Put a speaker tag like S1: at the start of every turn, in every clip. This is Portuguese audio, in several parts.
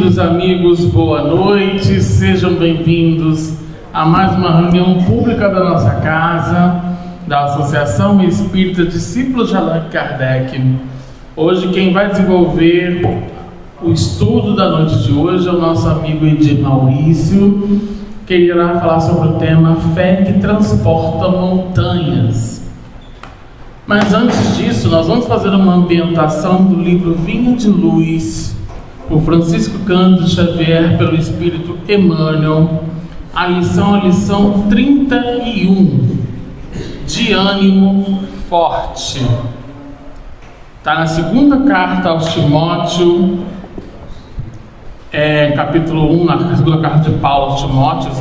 S1: queridos amigos, boa noite, sejam bem-vindos a mais uma reunião pública da nossa casa, da Associação Espírita Discípulos de Allan Kardec. Hoje quem vai desenvolver o estudo da noite de hoje é o nosso amigo Edir Maurício, que irá falar sobre o tema Fé que Transporta Montanhas. Mas antes disso, nós vamos fazer uma ambientação do livro Vinha de Luz, por Francisco Cândido Xavier, pelo Espírito Emmanuel, a lição 31, de ânimo forte. Está na segunda carta aos Timóteo, capítulo 1, na segunda carta de Paulo aos Timóteos,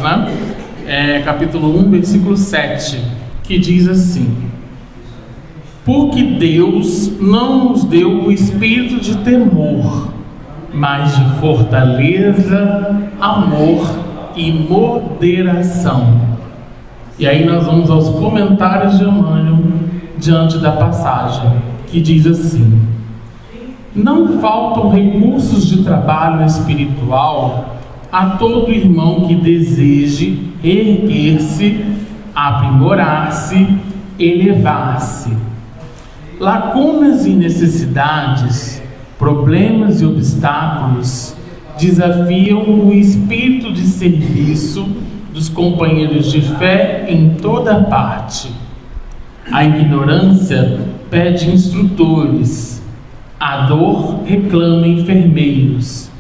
S1: capítulo 1, versículo 7, que diz assim: porque Deus não nos deu o espírito de temor, mas de fortaleza, amor e moderação. E aí nós vamos aos comentários de Emmanuel diante da passagem, que diz assim: não faltam recursos de trabalho espiritual a todo irmão que deseje erguer-se, aprimorar-se, elevar-se. Lacunas e necessidades, problemas e obstáculos desafiam o espírito de serviço dos companheiros de fé em toda parte. A ignorância pede instrutores, a dor reclama enfermeiros,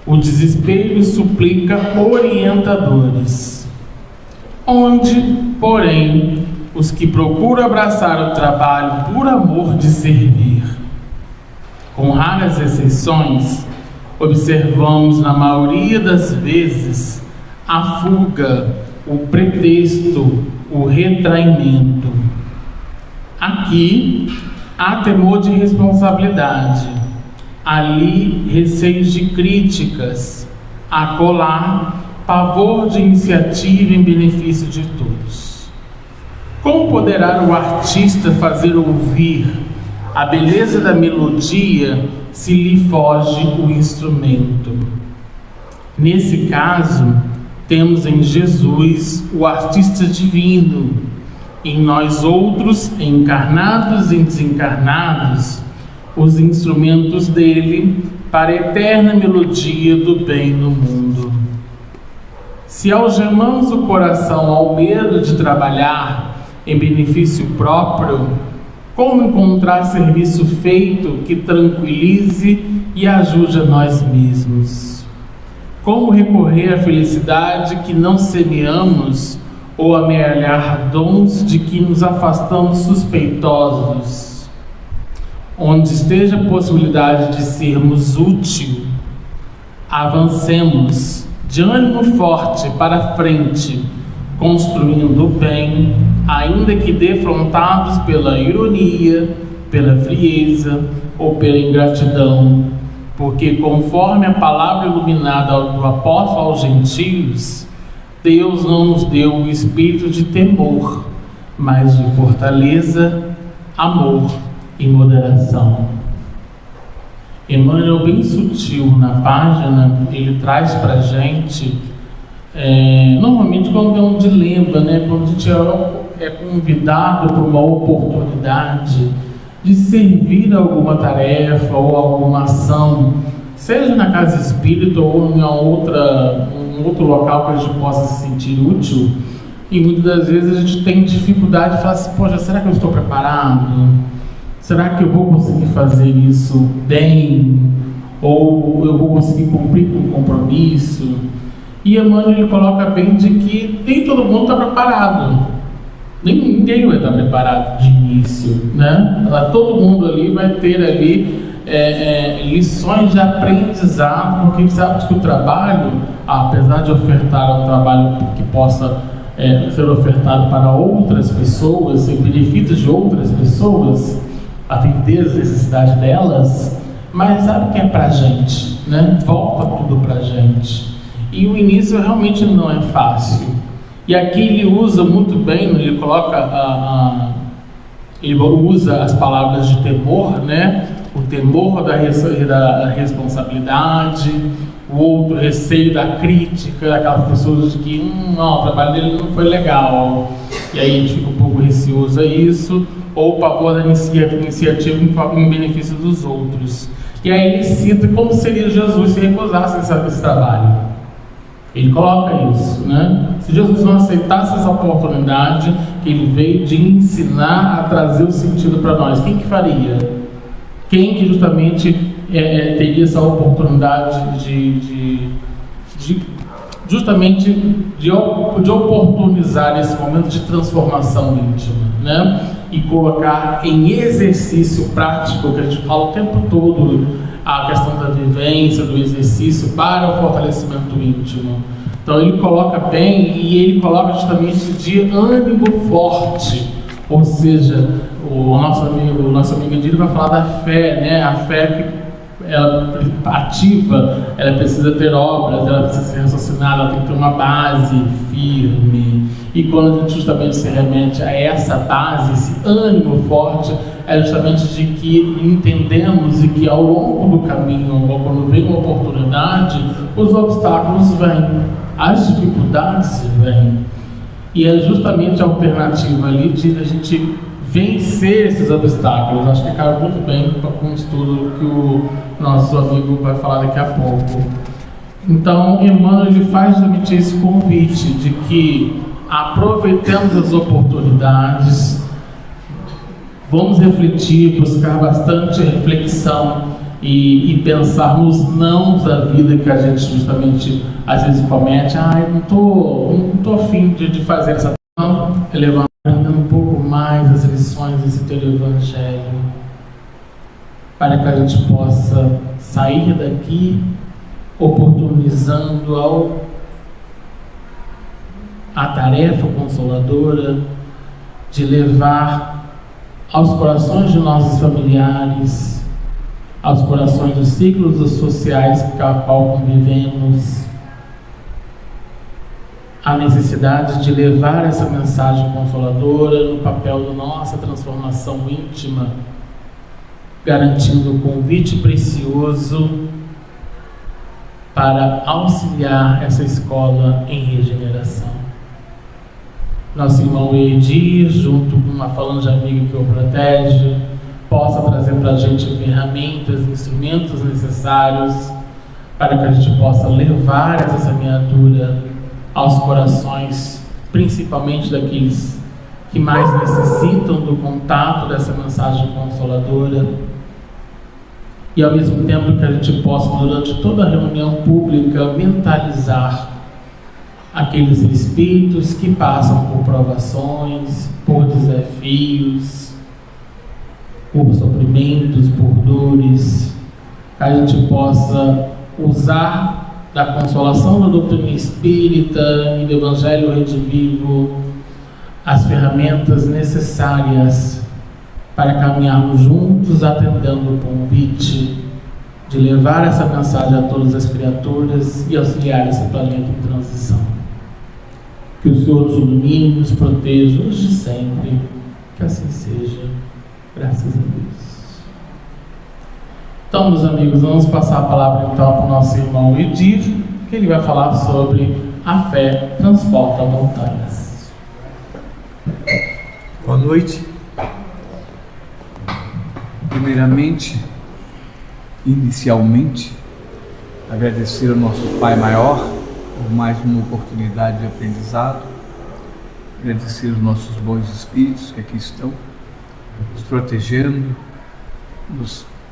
S1: o desespero suplica orientadores. Onde, porém, os que procuram abraçar o trabalho por amor de servir. Com raras exceções, observamos na maioria das vezes a fuga, o pretexto, o retraimento. Aqui há temor de responsabilidade, ali receios de críticas, acolá pavor de iniciativa em benefício de todos. Como poderá o artista fazer ouvir a beleza da melodia se lhe foge o instrumento? Nesse caso, temos em Jesus o artista divino, em nós outros, encarnados e desencarnados, os instrumentos dele para a eterna melodia do bem no mundo. Se algemamos o coração ao medo de trabalhar em benefício próprio, como encontrar serviço feito que tranquilize e ajude a nós mesmos? Como recorrer à felicidade que não semeamos ou amealhar dons de que nos afastamos suspeitosos? Onde esteja a possibilidade de sermos útil, avancemos de ânimo forte para frente, construindo o bem, ainda que defrontados pela ironia, pela frieza ou pela ingratidão, porque conforme a palavra iluminada do apóstolo aos gentios, Deus não nos deu o espírito de temor, mas de fortaleza, amor e moderação. Emmanuel, bem sutil na página, ele traz para a gente, normalmente quando é um dilema, quando a gente é convidado para uma oportunidade de servir alguma tarefa ou alguma ação, seja na casa espírita ou em um outro local que a gente possa se sentir útil, e muitas das vezes a gente tem dificuldade de falar assim: poxa, será que eu estou preparado? Será que eu vou conseguir fazer isso bem? Ou eu vou conseguir cumprir com o compromisso? E Emmanuel ele coloca bem de que nem todo mundo está preparado. Ninguém vai estar preparado de início, Todo mundo ali vai ter ali lições de aprendizado, porque sabe que o trabalho, apesar de ofertar um trabalho que possa ser ofertado para outras pessoas, em benefício de outras pessoas, atender as necessidades delas, mas sabe que é pra gente, Volta tudo pra gente. E o início realmente não é fácil. E aqui ele usa muito bem, ele coloca ele usa as palavras de temor, o temor da responsabilidade, o outro receio da crítica, daquelas pessoas de que não, o trabalho dele não foi legal, e aí a gente fica um pouco receoso a isso, ou o pavor da iniciativa em benefício dos outros. E aí ele cita como seria Jesus se recusasse esse trabalho. Ele coloca isso, né? Se Jesus não aceitasse essa oportunidade que ele veio de ensinar a trazer o sentido para nós, quem que faria? Quem que justamente teria essa oportunidade de oportunizar esse momento de transformação íntima, né? E colocar em exercício prático, que a gente fala o tempo todo, a questão da vivência, do exercício para o fortalecimento íntimo. Então ele coloca bem, e ele coloca justamente de ânimo forte, ou seja, o nosso amigo Edílio vai falar da fé, né? A fé que ela ativa, ela precisa ter obras, ela precisa ser raciocinada, ela tem que ter uma base firme. E quando a gente justamente se remete a essa base, esse ânimo forte, é justamente de que entendemos e que ao longo do caminho, quando vem uma oportunidade, os obstáculos vêm, as dificuldades vêm. E é justamente a alternativa ali de a gente vencer esses obstáculos. Acho que cabe muito bem com o estudo que o nosso amigo vai falar daqui a pouco. Então, Emmanuel ele faz justamente esse convite de que aproveitemos as oportunidades, vamos refletir, buscar bastante reflexão e pensar nos nãos da vida que a gente justamente às vezes comete. Eu não tô afim de fazer essa não, elevando um pouco mais as lições desse teu Evangelho, para que a gente possa sair daqui oportunizando a tarefa consoladora de levar aos corações de nossos familiares, aos corações dos ciclos sociais com a qual convivemos, a necessidade de levar essa mensagem consoladora no papel da nossa transformação íntima, garantindo um convite precioso para auxiliar essa escola em regeneração. Nosso irmão Edir, junto com uma falange amiga que o protege, possa trazer para a gente ferramentas, instrumentos necessários para que a gente possa levar essa semeadura aos corações, principalmente daqueles que mais necessitam do contato dessa mensagem consoladora, e ao mesmo tempo que a gente possa, durante toda a reunião pública, mentalizar aqueles espíritos que passam por provações, por desafios, por sofrimentos, por dores, que a gente possa usar da consolação da doutrina espírita e do Evangelho Redivivo as ferramentas necessárias para caminharmos juntos, atendendo o convite de levar essa mensagem a todas as criaturas e auxiliar esse planeta em transição. Que o Senhor nos ilumine e nos proteja hoje e sempre, que assim seja, graças a Deus. Então, meus amigos, vamos passar a palavra então para o nosso irmão Edir, que ele vai falar sobre a fé transporta montanhas.
S2: Boa noite. Primeiramente, inicialmente, agradecer ao nosso Pai Maior por mais uma oportunidade de aprendizado, agradecer aos nossos bons espíritos que aqui estão, nos protegendo,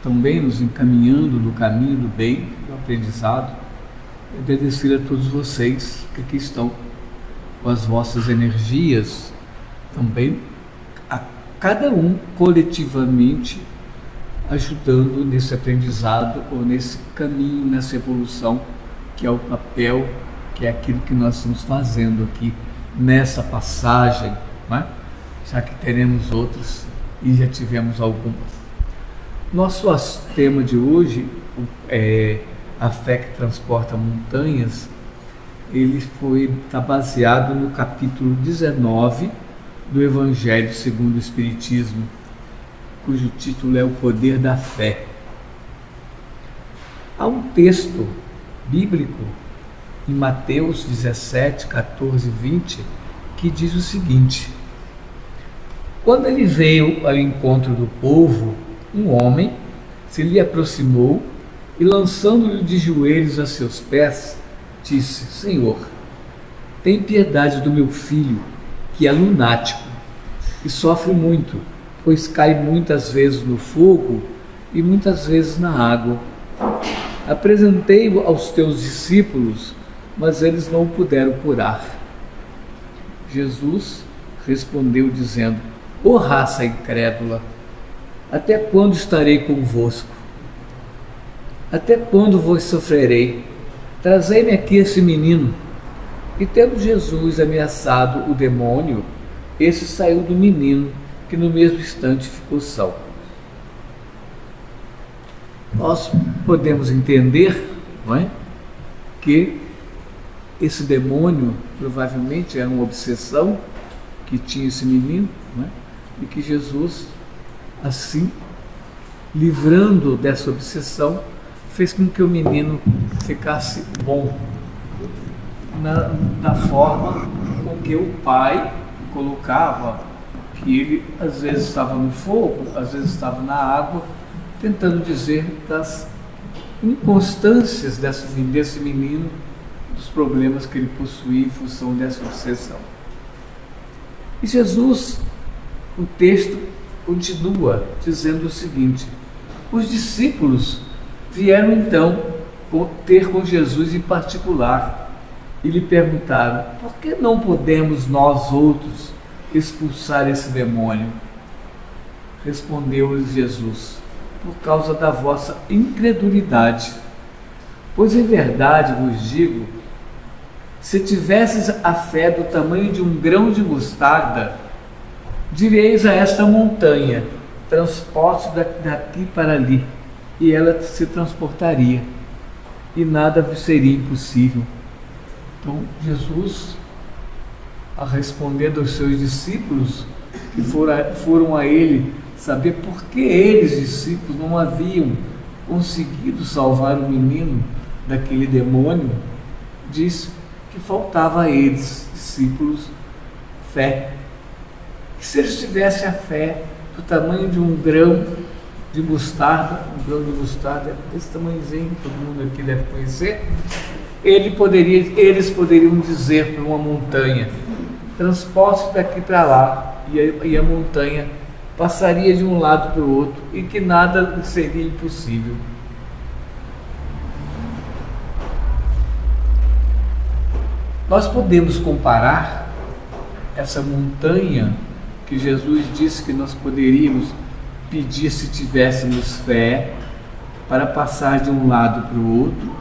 S2: também nos encaminhando no caminho do bem, do aprendizado, e agradecer a todos vocês que aqui estão, com as vossas energias, também a cada um coletivamente ajudando nesse aprendizado ou nesse caminho, nessa evolução, que é o papel, que é aquilo que nós estamos fazendo aqui nessa passagem, não é? Já que teremos outras e já tivemos algumas. Nosso tema de hoje é a fé que transporta montanhas. Ele está baseado no capítulo 19 do Evangelho segundo o Espiritismo, cujo título é O Poder da Fé. Há um texto bíblico em Mateus 17, 14 e 20, que diz o seguinte: quando ele veio ao encontro do povo, um homem se lhe aproximou e, lançando-lhe de joelhos a seus pés, disse: Senhor, tem piedade do meu filho, que é lunático e sofre muito, pois cai muitas vezes no fogo e muitas vezes na água. Apresentei-o aos teus discípulos, mas eles não o puderam curar. Jesus respondeu dizendo: Ó raça incrédula, até quando estarei convosco? Até quando vos sofrerei? Trazei-me aqui esse menino. E tendo Jesus ameaçado o demônio, esse saiu do menino, que no mesmo instante ficou são. Nós podemos entender, não é, que esse demônio provavelmente era uma obsessão que tinha esse menino, não é, e que Jesus, assim, livrando dessa obsessão, fez com que o menino ficasse bom na forma com que o pai colocava, que ele às vezes estava no fogo, às vezes estava na água, tentando dizer das inconstâncias desse menino, dos problemas que ele possuía em função dessa obsessão. E Jesus, o texto continua dizendo o seguinte: os discípulos vieram então ter com Jesus em particular e lhe perguntaram: por que não podemos nós outros expulsar esse demônio? Respondeu-lhes Jesus: por causa da vossa incredulidade. Pois em verdade vos digo, se tivesses a fé do tamanho de um grão de mostarda, direis a esta montanha: transporte daqui para ali, e ela se transportaria, e nada vos seria impossível. Então Jesus, a responder aos seus discípulos, que foram a ele saber por que eles, discípulos, não haviam conseguido salvar o menino daquele demônio, disse que faltava a eles, discípulos, fé. Que se eles tivessem a fé do tamanho de um grão de mostarda, desse tamanhozinho, todo mundo aqui deve conhecer, eles poderiam dizer para uma montanha: transporte daqui para lá, e a montanha passaria de um lado para o outro, e que nada seria impossível. Nós podemos comparar essa montanha que Jesus disse que nós poderíamos pedir se tivéssemos fé para passar de um lado para o outro,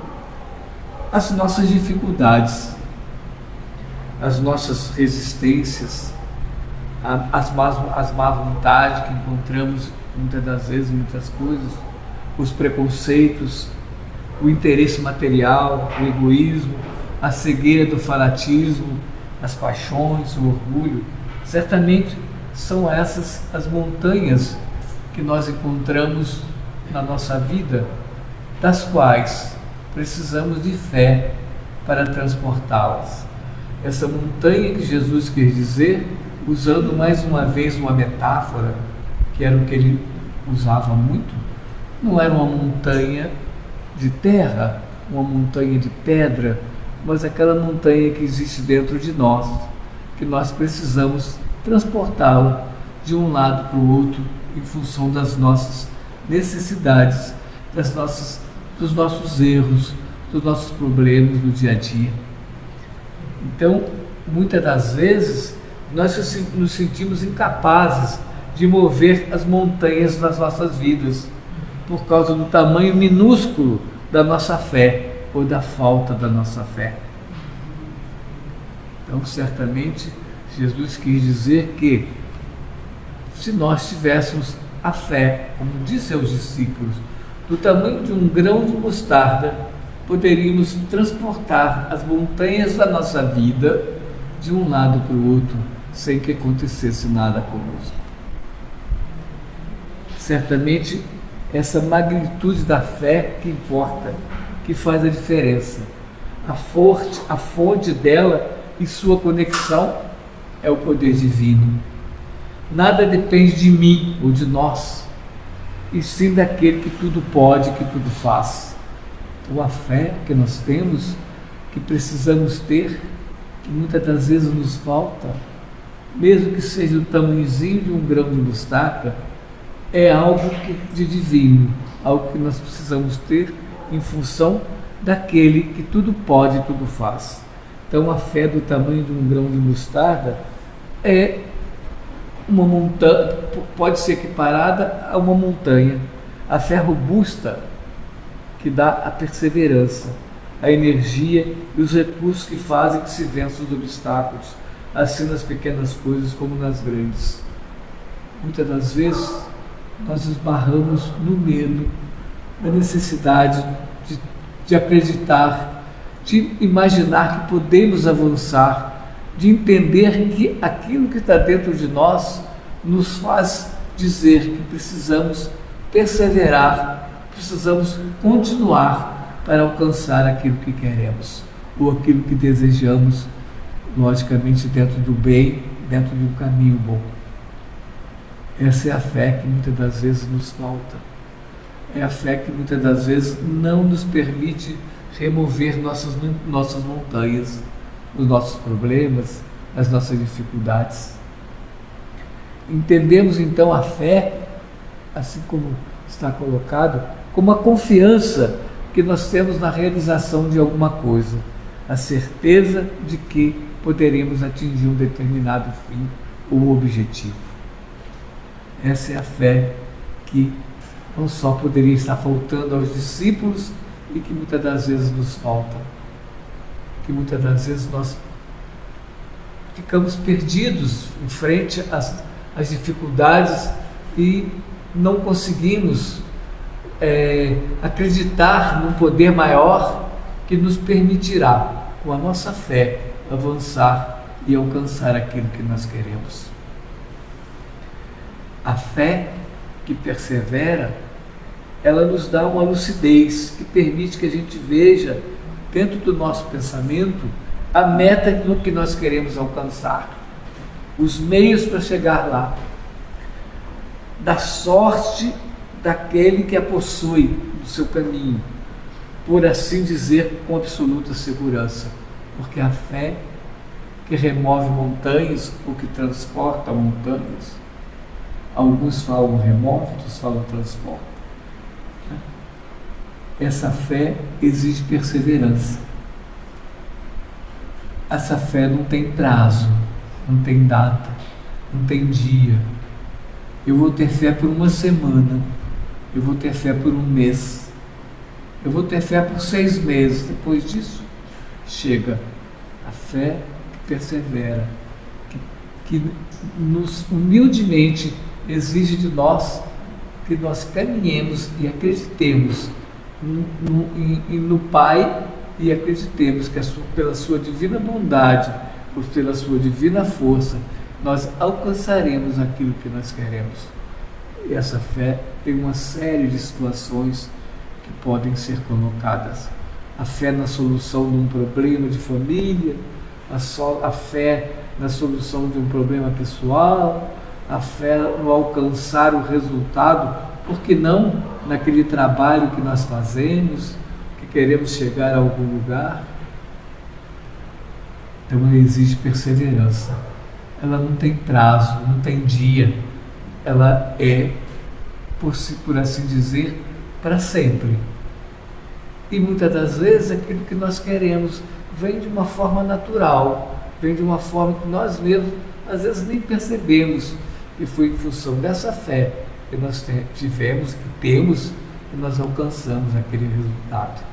S2: as nossas dificuldades, as nossas resistências, as má vontade que encontramos muitas das vezes, muitas coisas, os preconceitos, o interesse material, o egoísmo, a cegueira do fanatismo, as paixões, o orgulho. Certamente são essas as montanhas que nós encontramos na nossa vida, das quais precisamos de fé para transportá-las. Essa montanha que Jesus quis dizer, usando mais uma vez uma metáfora, que era o que ele usava muito, não era uma montanha de terra, uma montanha de pedra, mas aquela montanha que existe dentro de nós, que nós precisamos transportá-la de um lado para o outro em função das nossas necessidades, dos nossos erros, dos nossos problemas do dia a dia. Então, muitas das vezes, nós nos sentimos incapazes de mover as montanhas das nossas vidas, por causa do tamanho minúsculo da nossa fé, ou da falta da nossa fé. Então, certamente, Jesus quis dizer que, se nós tivéssemos a fé, como disse aos discípulos, do tamanho de um grão de mostarda, poderíamos transportar as montanhas da nossa vida de um lado para o outro, sem que acontecesse nada conosco. Certamente, essa magnitude da fé que importa, que faz a diferença. A fonte dela e sua conexão é o poder divino. Nada depende de mim ou de nós, e sim daquele que tudo pode, que tudo faz. Então a fé que nós temos, que precisamos ter, que muitas das vezes nos falta, mesmo que seja o tamanhozinho de um grão de mostarda, é algo de divino, algo que nós precisamos ter em função daquele que tudo pode e tudo faz. Então a fé do tamanho de um grão de mostarda é uma montanha, pode ser equiparada a uma montanha. A fé robusta que dá a perseverança, a energia e os recursos que fazem que se vençam os obstáculos, assim nas pequenas coisas como nas grandes. Muitas das vezes nós esbarramos no medo, na necessidade de acreditar, de imaginar que podemos avançar, de entender que aquilo que está dentro de nós nos faz dizer que precisamos perseverar, precisamos continuar para alcançar aquilo que queremos ou aquilo que desejamos, logicamente dentro do bem, dentro de um caminho bom. Essa é a fé que muitas das vezes nos falta. É a fé que muitas das vezes não nos permite remover nossas montanhas, os nossos problemas, as nossas dificuldades. Entendemos então a fé, assim como está colocado, como a confiança que nós temos na realização de alguma coisa, a certeza de que poderemos atingir um determinado fim ou objetivo. Essa é a fé que não só poderia estar faltando aos discípulos e que muitas das vezes nos falta, que muitas das vezes nós ficamos perdidos em frente às dificuldades e não conseguimos acreditar num poder maior que nos permitirá, com a nossa fé, avançar e alcançar aquilo que nós queremos. A fé que persevera, ela nos dá uma lucidez que permite que a gente veja dentro do nosso pensamento a meta no que nós queremos alcançar, os meios para chegar lá, da sorte daquele que a possui no seu caminho, por assim dizer, com absoluta segurança, porque a fé que remove montanhas ou que transporta montanhas, alguns falam remove, outros falam transporta. Essa fé exige perseverança. Essa fé não tem prazo, não tem data, não tem dia. Eu vou ter fé por uma semana, eu vou ter fé por um mês, eu vou ter fé por 6 meses. Depois disso, chega a fé que persevera, que nos humildemente exige de nós que nós caminhemos e acreditemos no Pai e acreditemos que pela sua divina bondade, pela sua divina força, nós alcançaremos aquilo que nós queremos. E essa fé tem uma série de situações que podem ser colocadas. A fé na solução de um problema de família, a fé na solução de um problema pessoal, a fé no alcançar o resultado, por que não naquele trabalho que nós fazemos, que queremos chegar a algum lugar. Então ela exige perseverança. Ela não tem prazo, não tem dia. Ela é, por assim dizer, para sempre. E muitas das vezes aquilo que nós queremos vem de uma forma natural, vem de uma forma que nós mesmos às vezes nem percebemos. E foi em função dessa fé que nós tivemos, que temos, que nós alcançamos aquele resultado.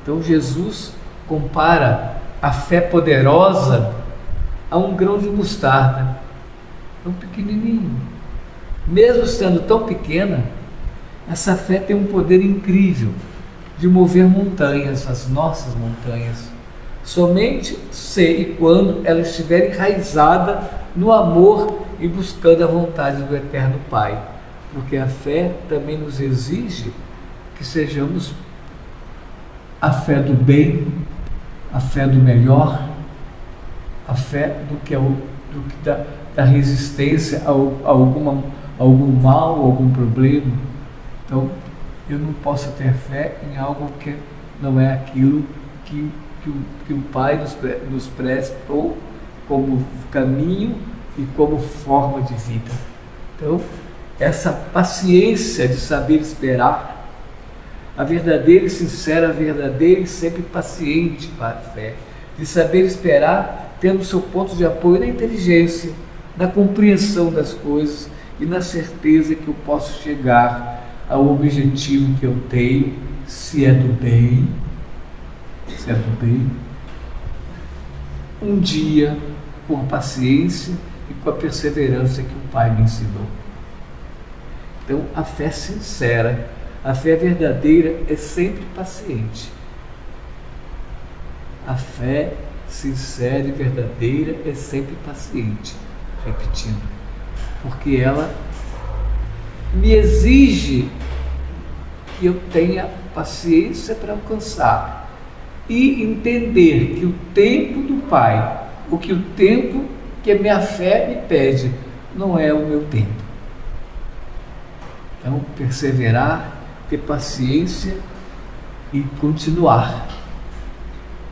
S2: Então Jesus compara a fé poderosa a um grão de mostarda, tão pequenininho. Mesmo sendo tão pequena, essa fé tem um poder incrível de mover montanhas, as nossas montanhas, somente se e quando ela estiver enraizada no amor e buscando a vontade do Eterno Pai, porque a fé também nos exige que sejamos a fé do bem, a fé do melhor, a fé do que da resistência a algum mal, algum problema. Então, eu não posso ter fé em algo que não é aquilo que o Pai nos prestou como caminho e como forma de vida. Então, essa paciência de saber esperar, a verdadeira e sincera, a verdadeira e sempre paciente para a fé, de saber esperar, tendo seu ponto de apoio na inteligência, na compreensão das coisas e na certeza que eu posso chegar ao objetivo que eu tenho, se é do bem, um dia, com a paciência e com a perseverança que o Pai me ensinou. Então, a fé sincera, a fé verdadeira é sempre paciente. A fé sincera e verdadeira é sempre paciente, repetindo, porque ela me exige que eu tenha paciência para alcançar e entender que o tempo do Pai, o tempo que a minha fé me pede, não é o meu tempo. Então, perseverar, ter paciência e continuar.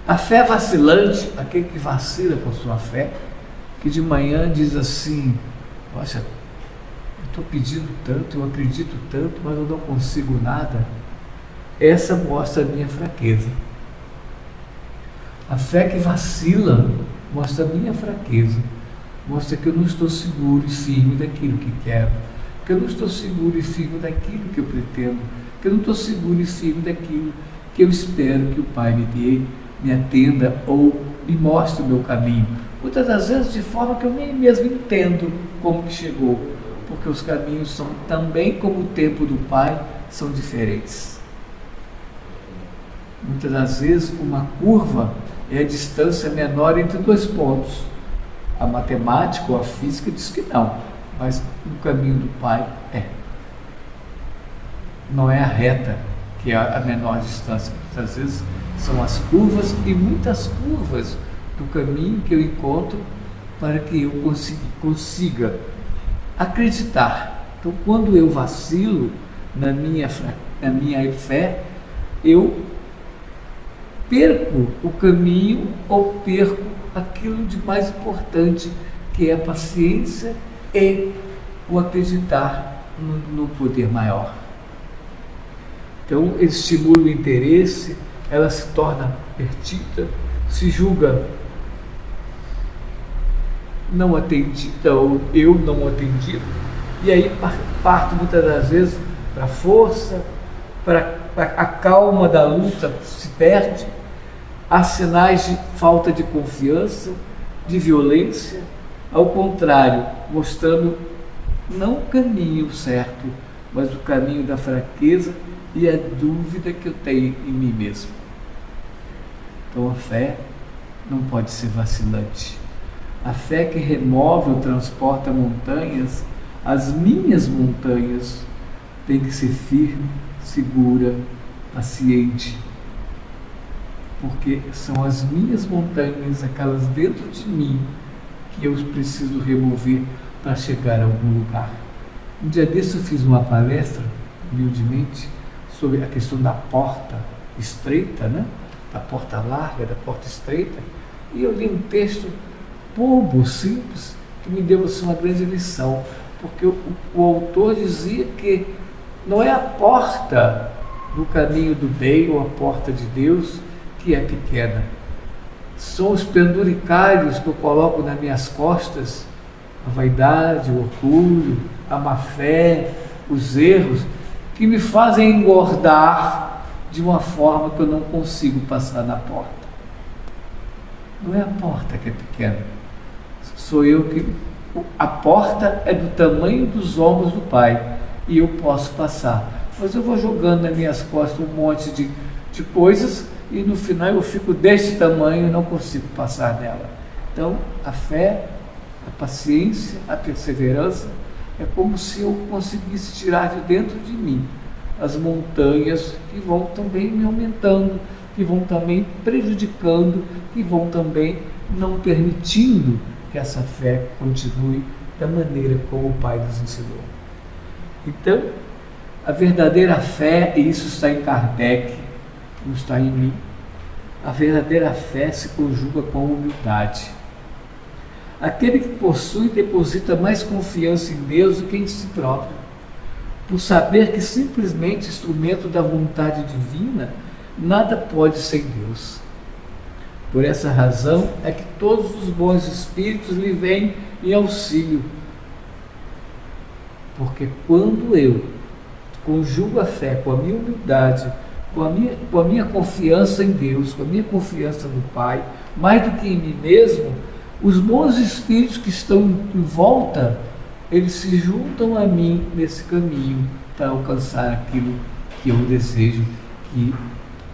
S2: A fé vacilante, aquele que vacila com a sua fé, que de manhã diz assim: poxa, eu estou pedindo tanto, eu acredito tanto, mas eu não consigo nada. Essa mostra a minha fraqueza. A fé que vacila mostra a minha fraqueza, mostra que eu não estou seguro e firme daquilo que quero, que eu não estou seguro e firme daquilo que eu pretendo, que eu não estou seguro e firme daquilo que eu espero que o Pai me dê, me atenda ou me mostre o meu caminho. Muitas das vezes de forma que eu nem mesmo entendo como que chegou, porque os caminhos são também como o tempo do Pai, são diferentes. Muitas das vezes uma curva é a distância menor entre dois pontos. A matemática ou a física diz que não, mas o caminho do Pai é. Não é a reta que é a menor distância. Muitas vezes são as curvas e muitas curvas do caminho que eu encontro para que eu consiga acreditar. Então, quando eu vacilo na minha fé, eu perco o caminho ou perco aquilo de mais importante, que é a paciência e o acreditar no poder maior. Então, estimula o interesse, ela se torna perdida, se julga não atendida ou eu não atendido, e aí parto muitas das vezes para a força, para a calma da luta se perde, há sinais de falta de confiança, de violência, ao contrário, mostrando não o caminho certo, mas o caminho da fraqueza e a dúvida que eu tenho em mim mesmo. Então a fé não pode ser vacilante. A fé que remove ou transporta montanhas, as minhas montanhas, tem que ser firme, segura, paciente, porque são as minhas montanhas, aquelas dentro de mim, que eu preciso remover para chegar a algum lugar. Um dia desse eu fiz uma palestra, humildemente, sobre a questão da porta estreita, né? Da porta larga, da porta estreita, e eu li um texto bobo, simples, que me deu assim, uma grande lição, porque o autor dizia que não é a porta do caminho do bem ou a porta de Deus que é pequena, são os penduricários que eu coloco nas minhas costas, a vaidade, o orgulho, a má fé, os erros, que me fazem engordar de uma forma que eu não consigo passar na porta. Não é a porta que é pequena, sou eu que... A porta é do tamanho dos ombros do Pai e eu posso passar, mas eu vou jogando nas minhas costas um monte de coisas e no final eu fico deste tamanho e não consigo passar dela. Então a fé, a paciência, a perseverança é como se eu conseguisse tirar de dentro de mim as montanhas que vão também me aumentando, que vão também prejudicando, que vão também não permitindo que essa fé continue da maneira como o Pai nos ensinou. Então, a verdadeira fé, e isso está em Kardec, não está em mim, a verdadeira fé se conjuga com a humildade. Aquele que possui deposita mais confiança em Deus do que em si próprio, por saber que simplesmente instrumento da vontade divina, nada pode sem Deus. Por essa razão é que todos os bons espíritos lhe vêm em auxílio. Porque quando eu conjugo a fé com a minha humildade, com a minha confiança em Deus, com a minha confiança no Pai, mais do que em mim mesmo, os bons espíritos que estão em volta, eles se juntam a mim nesse caminho para alcançar aquilo que eu desejo, que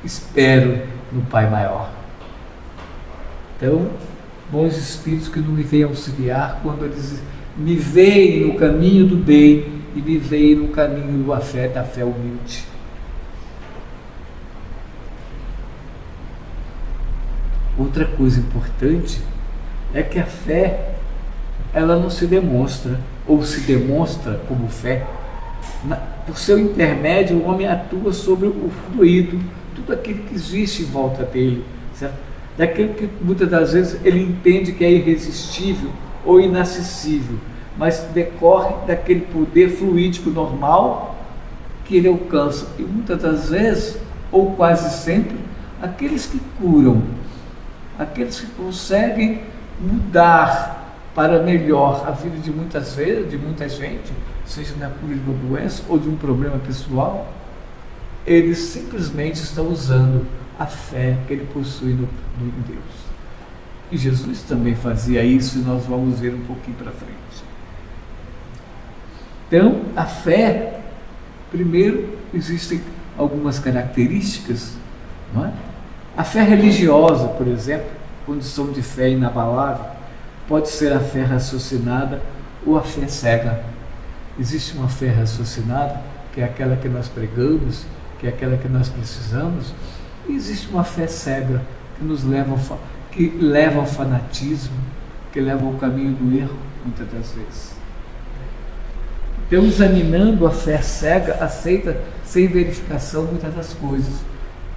S2: espero no Pai maior. Então, bons espíritos que não me vêm auxiliar quando eles me veem no caminho do bem e me veem no caminho da fé humilde. Outra coisa importante é que a fé, ela não se demonstra, ou se demonstra como fé. Por seu intermédio, o homem atua sobre o fluido, tudo aquilo que existe em volta dele, certo? Daquilo que muitas das vezes ele entende que é irresistível ou inacessível, mas decorre daquele poder fluídico normal que ele alcança. E muitas das vezes, ou quase sempre, aqueles que curam, aqueles que conseguem mudar para melhor a vida de muitas vezes, de muita gente, seja na cura de uma doença ou de um problema pessoal, eles simplesmente estão usando a fé que ele possui em Deus. E Jesus também fazia isso, e nós vamos ver um pouquinho para frente. Então, a fé, primeiro, existem algumas características, não é? A fé religiosa, por exemplo, condição de fé inabalável, pode ser a fé raciocinada ou a fé cega. Existe uma fé raciocinada, que é aquela que nós pregamos, que é aquela que nós precisamos, e existe uma fé cega, que leva ao fanatismo, que leva ao caminho do erro, muitas das vezes. Então, examinando a fé cega, aceita sem verificação muitas das coisas,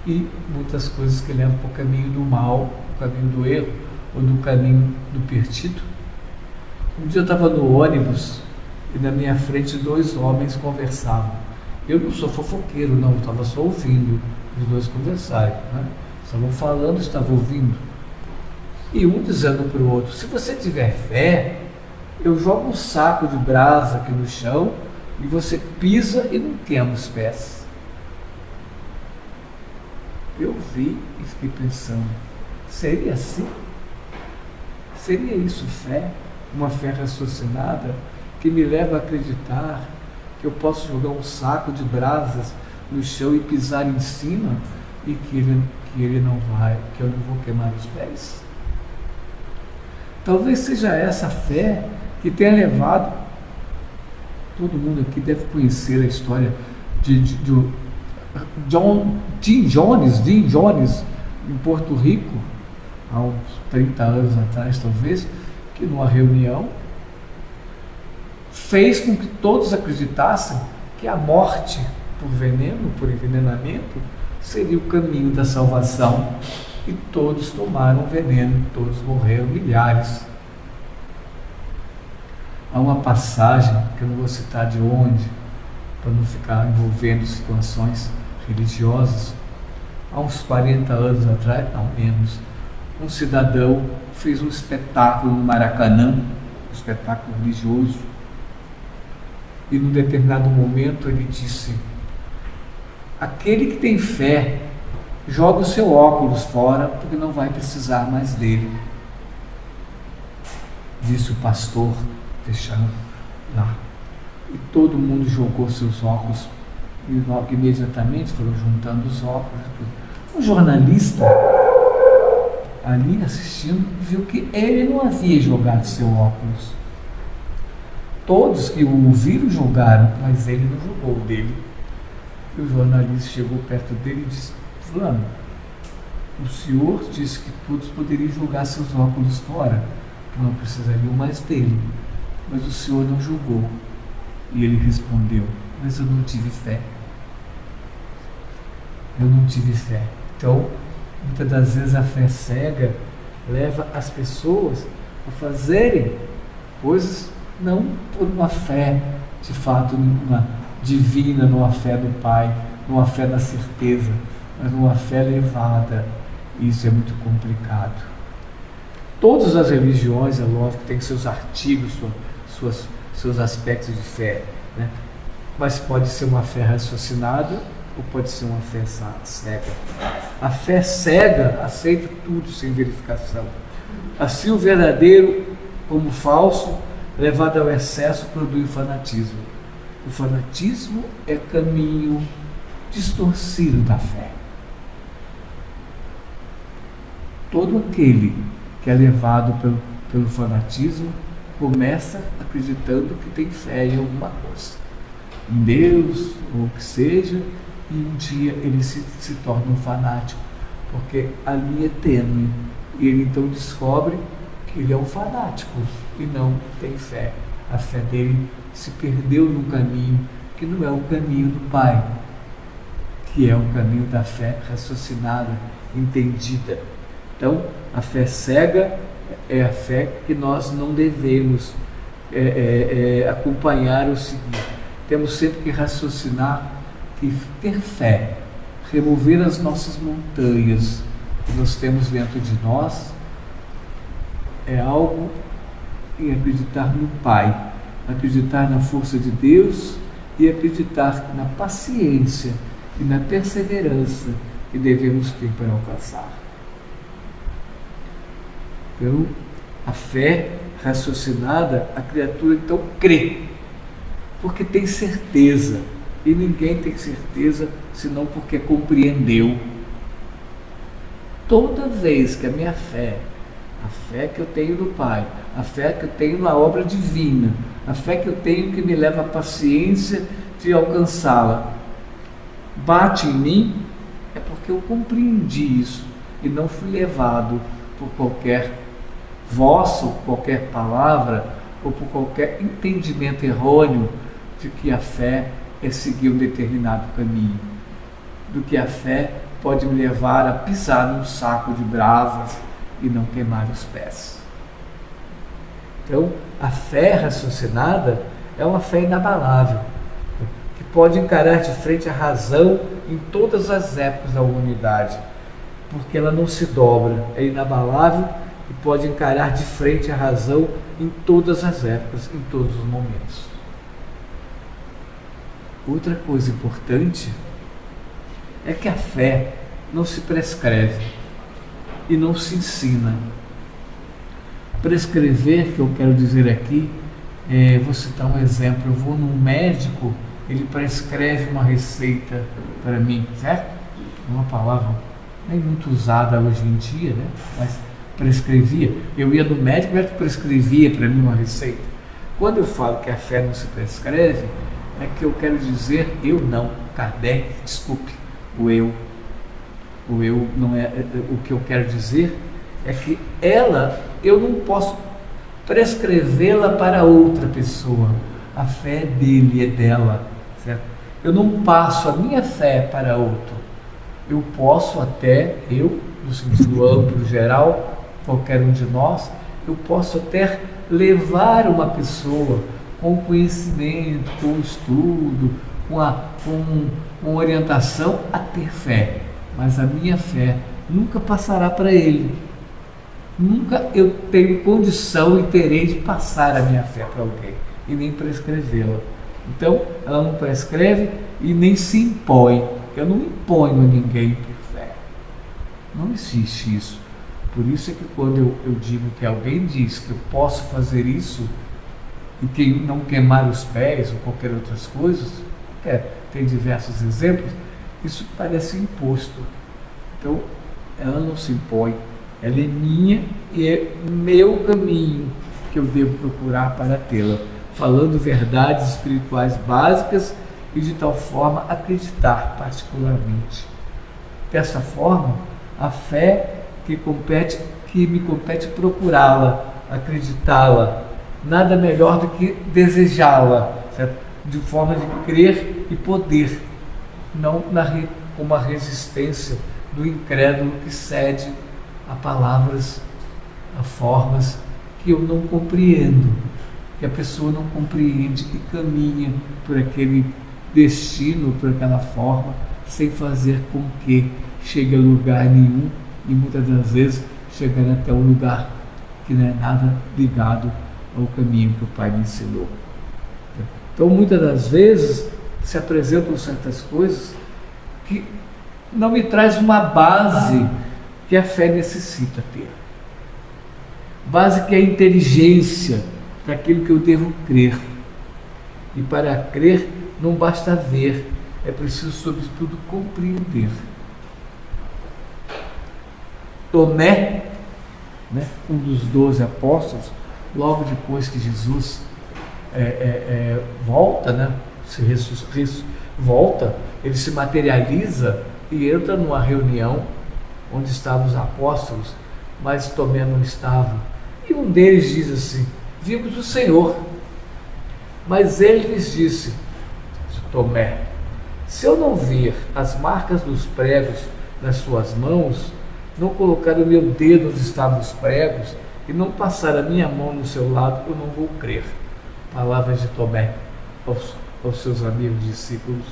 S2: e muitas coisas que levam para o caminho do mal, o caminho do erro, ou do caminho do perdido. Um dia eu estava no ônibus, e na minha frente 2 homens conversavam. Eu não sou fofoqueiro, não, eu estava só ouvindo os 2 conversarem, né? Estavam falando, estavam ouvindo. E um dizendo para o outro: se você tiver fé, eu jogo um saco de brasa aqui no chão e você pisa e não queima os pés. Eu vi e fiquei pensando, seria assim? Seria isso fé? Uma fé raciocinada que me leva a acreditar que eu posso jogar um saco de brasas no chão e pisar em cima e que ele não vai, que eu não vou queimar os pés? Talvez seja essa fé que tenha levado, todo mundo aqui deve conhecer a história de Jim Jones, em Porto Rico, há uns 30 anos atrás talvez, que numa reunião fez com que todos acreditassem que a morte por veneno, por envenenamento, seria o caminho da salvação, e todos tomaram veneno, todos morreram, milhares. Há uma passagem, que eu não vou citar de onde, para não ficar envolvendo situações religiosas, há uns 40 anos atrás, não menos, um cidadão fez um espetáculo no Maracanã, um espetáculo religioso, e num determinado momento ele disse: aquele que tem fé, joga o seu óculos fora, porque não vai precisar mais dele. Disse o pastor, fechando lá. E todo mundo jogou seus óculos, e logo imediatamente foram juntando os óculos. Um jornalista ali assistindo viu que ele não havia jogado seu óculos. Todos que o ouviram jogaram, mas ele não jogou o dele. E o jornalista chegou perto dele e disse: fulano, O Senhor disse que todos poderiam jogar seus óculos fora, que não precisariam mais dele. Mas o Senhor não julgou. E ele respondeu: mas eu não tive fé. Eu não tive fé. Então, muitas das vezes a fé cega leva as pessoas a fazerem coisas não por uma fé de fato uma divina, numa fé do Pai, numa fé na certeza, mas numa fé elevada. Isso é muito complicado. Todas as religiões, é lógico, têm seus artigos, seus aspectos de fé, né? Mas pode ser uma fé raciocinada ou pode ser uma fé cega. A fé cega aceita tudo sem verificação. Assim, o verdadeiro como o falso, levado ao excesso, produz fanatismo. O fanatismo é caminho distorcido da fé. Todo aquele que é levado pelo fanatismo começa acreditando que tem fé em alguma coisa, em Deus ou o que seja, e um dia ele se torna um fanático, porque a linha é tênue, e ele então descobre que ele é um fanático e não tem fé. A fé dele se perdeu num caminho que não é o caminho do Pai, que é o caminho da fé raciocinada, entendida. Então, a fé cega é a fé que nós não devemos acompanhar ou seguir. Temos sempre que raciocinar que ter fé, remover as nossas montanhas que nós temos dentro de nós, é algo em acreditar no Pai, acreditar na força de Deus e acreditar na paciência e na perseverança que devemos ter para alcançar. Então, a fé raciocinada, a criatura então crê, porque tem certeza, e ninguém tem certeza senão porque compreendeu. Toda vez que a minha fé, a fé que eu tenho no Pai, a fé que eu tenho na obra divina, a fé que eu tenho que me leva à paciência de alcançá-la, bate em mim, é porque eu compreendi isso e não fui levado por qualquer voz, ou qualquer palavra, ou por qualquer entendimento errôneo de que a fé é seguir um determinado caminho, do que a fé pode me levar a pisar num saco de brasas e não queimar os pés. Então, a fé raciocinada é uma fé inabalável, que pode encarar de frente a razão em todas as épocas da humanidade, porque ela não se dobra, é inabalável e pode encarar de frente a razão em todas as épocas, em todos os momentos. Outra coisa importante é que a fé não se prescreve e não se ensina. Prescrever, que eu quero dizer aqui, vou citar um exemplo. Eu vou num médico, ele prescreve uma receita para mim, certo? Uma palavra nem muito usada hoje em dia, né? Mas prescrevia. Eu ia no médico, o médico prescrevia para mim uma receita. Quando eu falo que a fé não se prescreve, é que eu quero dizer, eu não, Kardec, desculpe, o eu não é, o que eu quero dizer é que eu não posso prescrevê-la para outra pessoa, a fé é dele, é dela, certo? Eu não passo a minha fé para outro, eu posso até, no sentido amplo, geral, qualquer um de nós, eu posso até levar uma pessoa com conhecimento, com estudo, com orientação a ter fé, mas a minha fé nunca passará para ele. Nunca eu tenho condição e terei de passar a minha fé para alguém e nem prescrevê-la. Então, ela não prescreve e nem se impõe. Eu não imponho a ninguém por fé. Não existe isso. Por isso é que quando eu digo que alguém diz que eu posso fazer isso e que não queimar os pés ou qualquer outras coisas, tem diversos exemplos, isso parece imposto. Então, ela não se impõe, ela é minha e é meu caminho que eu devo procurar para tê-la, falando verdades espirituais básicas e de tal forma acreditar particularmente. Dessa forma, A fé que me compete procurá-la, acreditá-la. Nada melhor do que desejá-la, certo? De forma de crer e poder, não como a resistência do incrédulo que cede a palavras, a formas que eu não compreendo, que a pessoa não compreende e caminha por aquele destino, por aquela forma, sem fazer com que chegue a lugar nenhum e muitas das vezes chegando até um lugar que não é nada ligado ao caminho que o Pai me ensinou. Então, muitas das vezes se apresentam certas coisas que não me traz uma base que a fé necessita ter. Base que é a inteligência daquilo que eu devo crer. E para crer não basta ver, é preciso sobretudo compreender. Tomé, um dos 12 apóstolos, logo depois que Jesus volta, volta, ele se materializa e entra numa reunião onde estavam os apóstolos, mas Tomé não estava. E um deles diz assim: vimos o Senhor. Mas ele lhes disse: Tomé, se eu não vir as marcas dos pregos nas suas mãos, não colocar o meu dedo onde estavam os pregos e não passar a minha mão no seu lado, eu não vou crer. Palavras de Tomé aos seus amigos discípulos.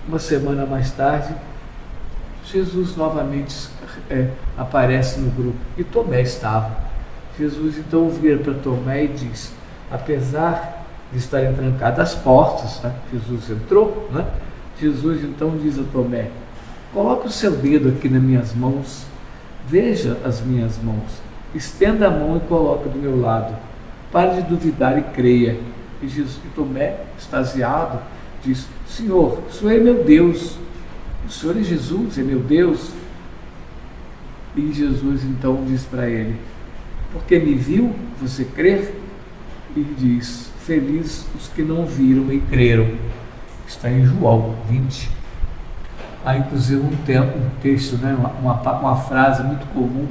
S2: Uma semana mais tarde, Jesus novamente aparece no grupo e Tomé estava. Jesus então vira para Tomé e diz: apesar de estarem trancadas as portas, Jesus entrou, Jesus então diz a Tomé: coloque o seu dedo aqui nas minhas mãos, veja as minhas mãos, estenda a mão e coloque do meu lado, pare de duvidar e creia. E Tomé, extasiado, diz: Senhor, o Senhor é meu Deus, o Senhor é Jesus, é meu Deus. E Jesus então diz para ele: porque me viu, você crer? E diz: feliz os que não viram e creram. Está em João 20. Há inclusive um texto, uma frase muito comum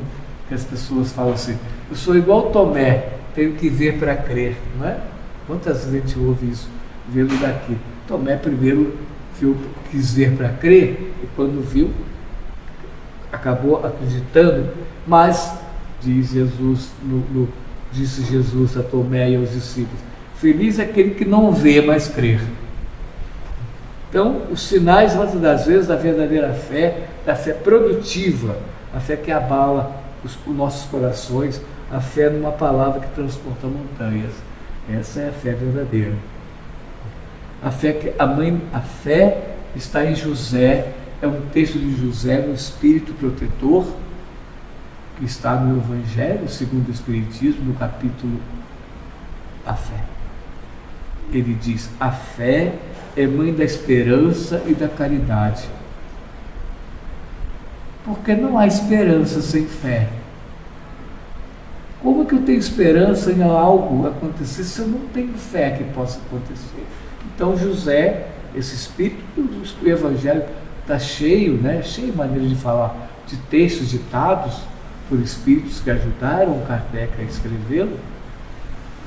S2: que as pessoas falam assim: eu sou igual Tomé, tenho que ver para crer, não é? Quantas vezes a gente ouve isso, vendo daqui? Tomé primeiro quis ver para crer, e quando viu, acabou acreditando, mas disse Jesus a Tomé e aos discípulos: feliz é aquele que não vê, mas crer. Então, os sinais, muitas das vezes, da verdadeira fé, da fé produtiva, a fé que abala os nossos corações, a fé numa palavra que transporta montanhas. Essa é a fé verdadeira. A fé está em José, é um texto de José, no Espírito protetor, que está no Evangelho, segundo o Espiritismo, no capítulo A Fé. Ele diz: a fé é mãe da esperança e da caridade. Porque não há esperança sem fé. Como que eu tenho esperança em algo acontecer se eu não tenho fé que possa acontecer? Então José, esse espírito, o Evangelho está cheio, cheio de maneira de falar, de textos ditados por espíritos que ajudaram Kardec a escrevê-lo.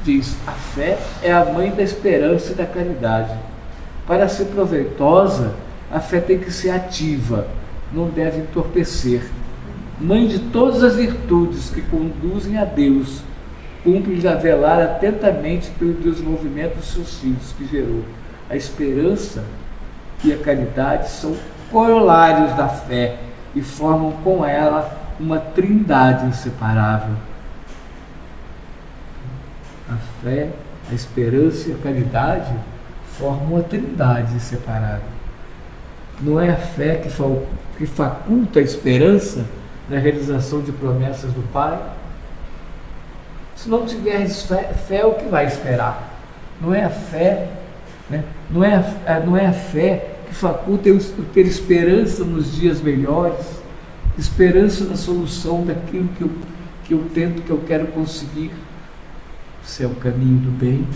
S2: Diz: a fé é a mãe da esperança e da caridade. Para ser proveitosa, a fé tem que ser ativa, não deve entorpecer. Mãe de todas as virtudes que conduzem a Deus, cumpre-lhe a velar atentamente pelo desenvolvimento dos seus filhos que gerou. A esperança e a caridade são corolários da fé e formam com ela uma trindade inseparável. A fé, a esperança e a caridade formam uma trindade inseparável. Não é a fé que faculta a esperança na realização de promessas do Pai? Se não tiveres fé, o que vai esperar? Não é a fé, não é a fé que faculta eu ter esperança nos dias melhores, esperança na solução daquilo que eu tento, que eu quero conseguir. Isso é o caminho do bem,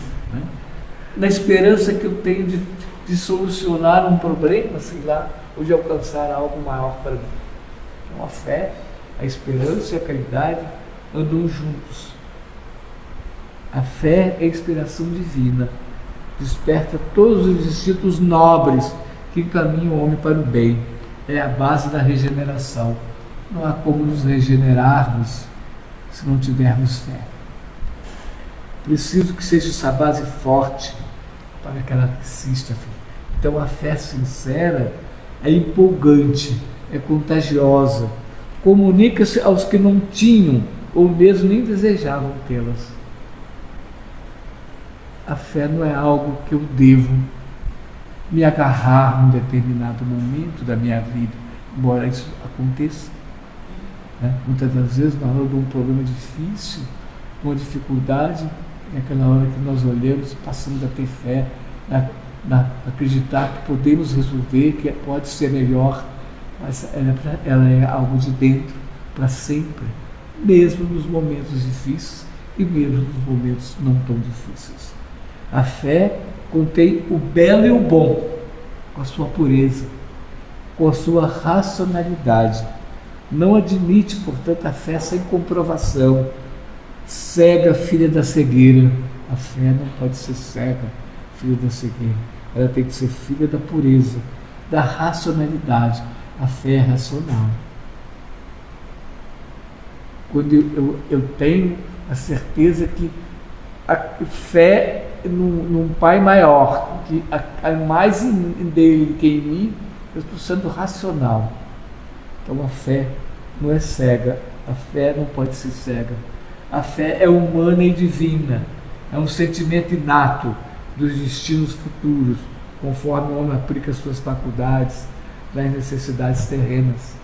S2: na esperança que eu tenho de solucionar um problema, sei lá, ou de alcançar algo maior para mim. Então a fé, a esperança e a caridade andam juntos. A fé é a inspiração divina, desperta todos os instintos nobres que encaminham o homem para o bem. É a base da regeneração. Não há como nos regenerarmos se não tivermos fé. Preciso que seja essa base forte para que ela exista. Então a fé sincera é empolgante, é contagiosa, comunica-se aos que não tinham ou mesmo nem desejavam tê-las. A fé não é algo que eu devo me agarrar num determinado momento da minha vida, embora isso aconteça. Muitas das vezes, na hora de um problema difícil, uma dificuldade, é aquela hora que nós olhamos e passamos a ter fé, acreditar que podemos resolver, que pode ser melhor, mas ela é algo de dentro, para sempre, mesmo nos momentos difíceis e mesmo nos momentos não tão difíceis. A fé contém o belo e o bom, com a sua pureza, com a sua racionalidade. Não admite, portanto, a fé sem comprovação. Cega, filha da cegueira. A fé não pode ser cega, filha da cegueira. Ela tem que ser filha da pureza, da racionalidade. A fé é racional. Quando eu tenho a certeza que a fé num Pai maior, que há mais dele que em mim, eu estou sendo racional. Então a fé não é cega, a fé não pode ser cega. A fé é humana e divina, é um sentimento inato dos destinos futuros, conforme o homem aplica as suas faculdades nas necessidades terrenas,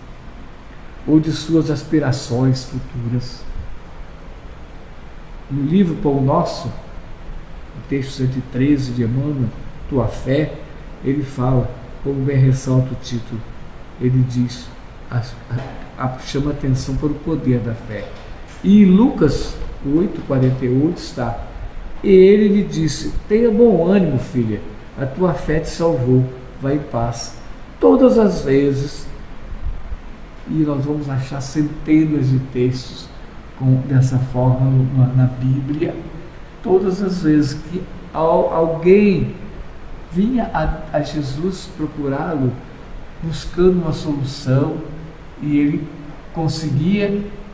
S2: ou de suas aspirações futuras. No livro Pão Nosso, no texto 113 de Emmanuel, Tua Fé, ele fala, como bem ressalta o título, ele diz, chama atenção para o poder da fé. E em Lucas 8,48 está, e ele lhe disse, tenha bom ânimo, filha, a tua fé te salvou, vai em paz. Todas as vezes, e nós vamos achar centenas de textos dessa forma na Bíblia, todas as vezes que alguém vinha a Jesus procurá-lo, buscando uma solução, e ele conseguia,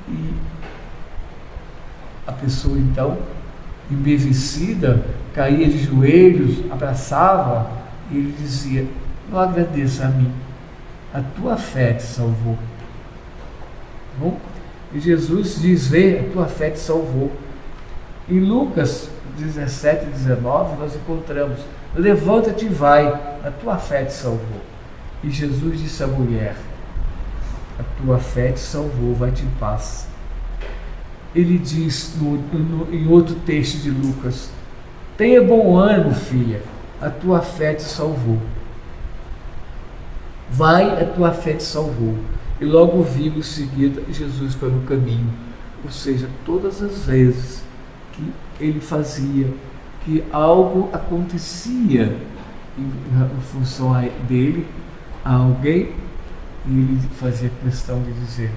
S2: e a pessoa então, embevecida, caía de joelhos, abraçava, e ele dizia, não agradeça a mim, a tua fé te salvou. Bom? E Jesus diz, vê, a tua fé te salvou. Em Lucas 17, 19, nós encontramos, levanta-te e vai, a tua fé te salvou. E Jesus disse à mulher, a tua fé te salvou, vai-te em paz. Ele diz em outro texto de Lucas, tenha bom ânimo, filha, a tua fé te salvou. Vai, a tua fé te salvou. E logo vimos seguida Jesus pelo caminho. Ou seja, todas as vezes que ele fazia, que algo acontecia em função dele, a alguém, e ele fazia questão de dizer,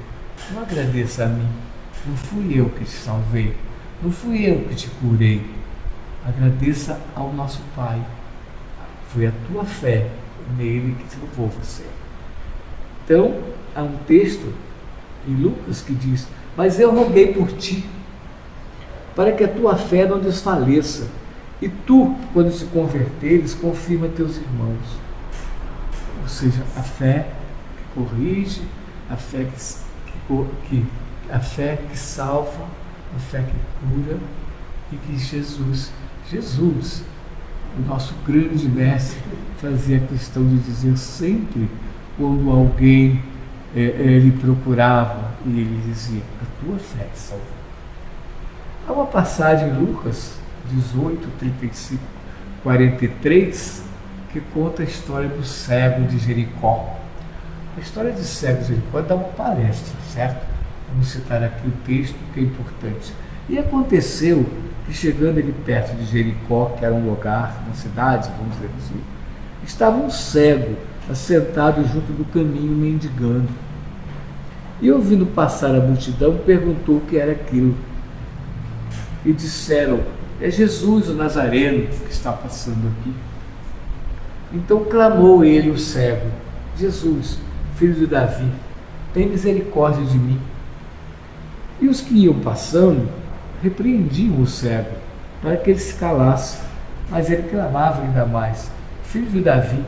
S2: não agradeça a mim, não fui eu que te salvei, não fui eu que te curei, agradeça ao nosso Pai, foi a tua fé nele que salvou você. Então, há um texto em Lucas que diz, mas eu roguei por ti, para que a tua fé não desfaleça, e tu, quando se converteres, confirma teus irmãos. Ou seja, a fé que corrige, a fé a fé que salva, a fé que cura, e que Jesus, o nosso grande mestre, fazia questão de dizer sempre, quando alguém lhe procurava, e ele dizia, a tua fé te salvou. Há uma passagem em Lucas 18, 35, 43, que conta a história do cego de Jericó. A história de cego de Jericó dá uma palestra, certo? Vamos citar aqui o texto, que é importante. E aconteceu que, chegando ele perto de Jericó, que era um lugar, uma cidade, vamos dizer assim, estava um cego assentado junto do caminho, mendigando. E ouvindo passar a multidão, perguntou o que era aquilo. E disseram: é Jesus o Nazareno que está passando aqui. Então clamou ele, o cego: Jesus, filho de Davi, tem misericórdia de mim. E os que iam passando repreendiam o cego, para que ele se calasse. Mas ele clamava ainda mais: filho de Davi,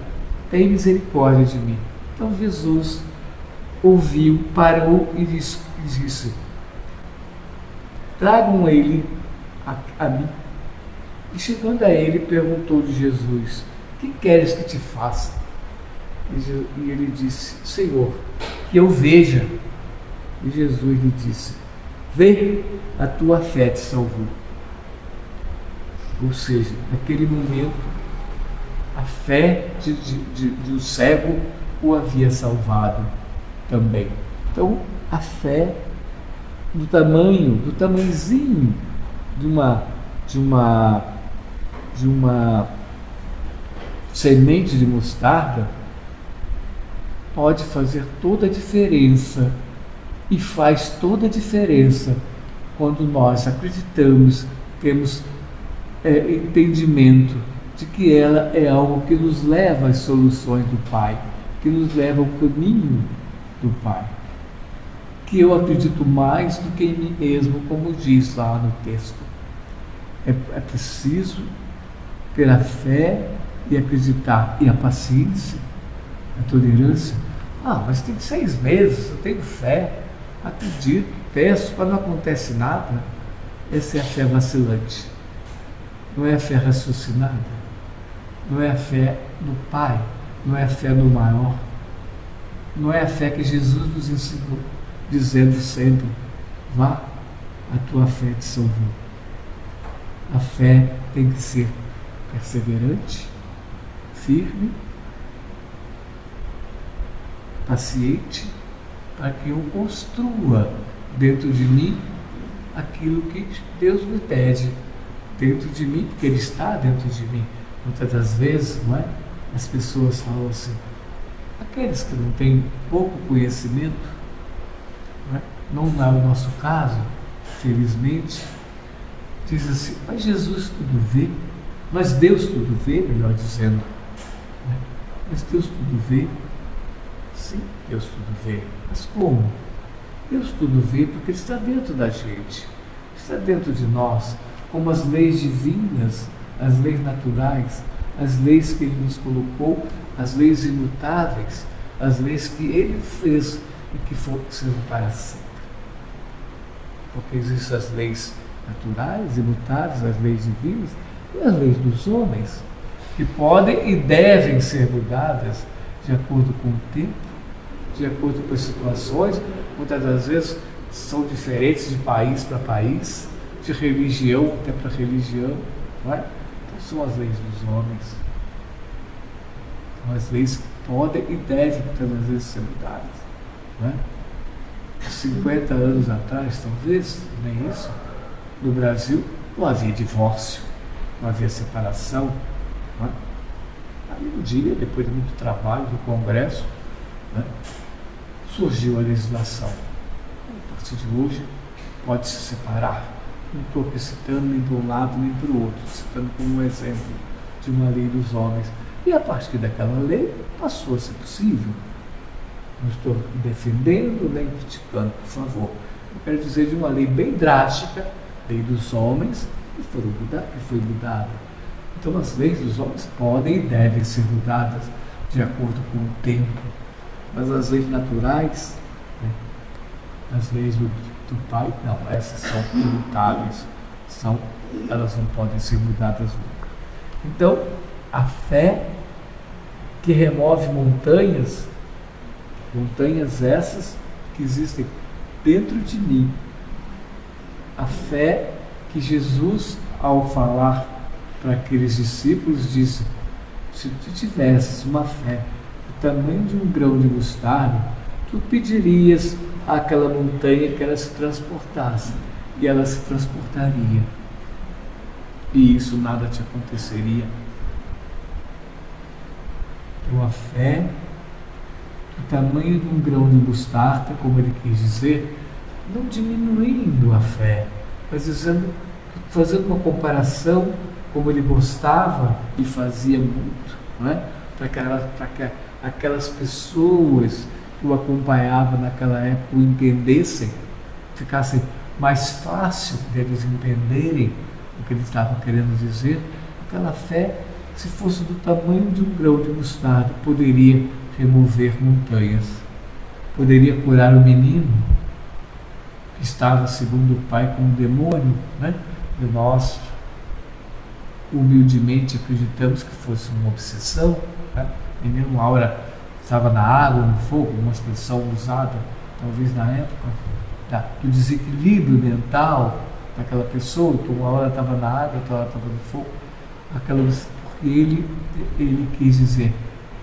S2: tem misericórdia de mim. Então Jesus ouviu, parou e disse: tragam ele a mim. E chegando a ele, perguntou-lhe Jesus: que queres que te faça? E ele disse: Senhor, que eu veja. E Jesus lhe disse: vê, a tua fé te salvou. Ou seja, naquele momento, a fé de um cego o havia salvado também. Então, a fé do tamanhozinho de uma semente de mostarda pode fazer toda a diferença, e faz toda a diferença quando nós acreditamos, temos entendimento de que ela é algo que nos leva às soluções do Pai, que nos leva ao caminho do Pai. Que eu acredito mais do que em mim mesmo, como diz lá no texto. É preciso ter a fé e acreditar, e a paciência, a tolerância. Mas tem 6 meses, eu tenho fé, acredito, peço, mas não acontece nada. Essa é a fé vacilante. Não é a fé raciocinada, não é a fé no Pai, não é a fé no maior, não é a fé que Jesus nos ensinou, dizendo sempre: vá, a tua fé te salvou. A fé tem que ser perseverante, firme, paciente, para que eu construa dentro de mim aquilo que Deus me pede dentro de mim, porque Ele está dentro de mim. Muitas das vezes, não é? As pessoas falam assim, aqueles que não têm pouco conhecimento, não é o nosso caso, felizmente, diz assim: mas Jesus tudo vê, mas Deus tudo vê, melhor dizendo, né? Mas Deus tudo vê. Sim, Deus tudo vê. Mas como? Deus tudo vê porque Ele está dentro da gente, está dentro de nós, como as leis divinas, as leis naturais, as leis que Ele nos colocou, as leis imutáveis, as leis que Ele fez e que serão para sempre. Porque existem as leis naturais, imutáveis, as leis divinas e as leis dos homens, que podem e devem ser mudadas de acordo com o tempo, de acordo com as situações. Muitas das vezes são diferentes de país para país, de religião até para religião, não é? Então são as leis dos homens, são as leis que podem e devem muitas vezes ser mudadas, não é? 50 anos atrás, talvez, nem isso, no Brasil não havia divórcio, não havia separação, não é? Aí um dia, depois de muito trabalho do Congresso, né, surgiu a legislação. A partir de hoje pode se separar. Não estou aqui citando nem para um lado nem para o outro, citando como um exemplo de uma lei dos homens. E a partir daquela lei passou a ser possível. Não estou defendendo nem criticando, por favor. Eu quero dizer de uma lei bem drástica, lei dos homens, que foi mudada. Então as leis dos homens podem e devem ser mudadas de acordo com o tempo. Mas as leis naturais, né, as leis do Pai, não, essas são imutáveis, elas não podem ser mudadas nunca. Então, a fé que remove montanhas essas que existem dentro de mim, a fé que Jesus, ao falar para aqueles discípulos, disse: se tu tivesses uma fé do tamanho de um grão de mostarda, tu pedirias àquela montanha que ela se transportasse, e ela se transportaria, e isso nada te aconteceria. Então a fé o tamanho de um grão de mostarda, como ele quis dizer, não diminuindo a fé, mas fazendo uma comparação como ele gostava e fazia muito, não é? Para que aquelas pessoas que o acompanhavam naquela época o entendessem, ficasse mais fácil deles entenderem o que ele estava querendo dizer. Aquela fé, se fosse do tamanho de um grão de mostarda, poderia remover montanhas, poderia curar o menino que estava, segundo o pai, com um demônio, né? E nós humildemente acreditamos que fosse uma obsessão, né? O menino Aura estava na água, no fogo, uma expressão usada talvez na época do desequilíbrio mental daquela pessoa, que uma hora estava na água, outra hora estava no fogo, porque ele quis dizer: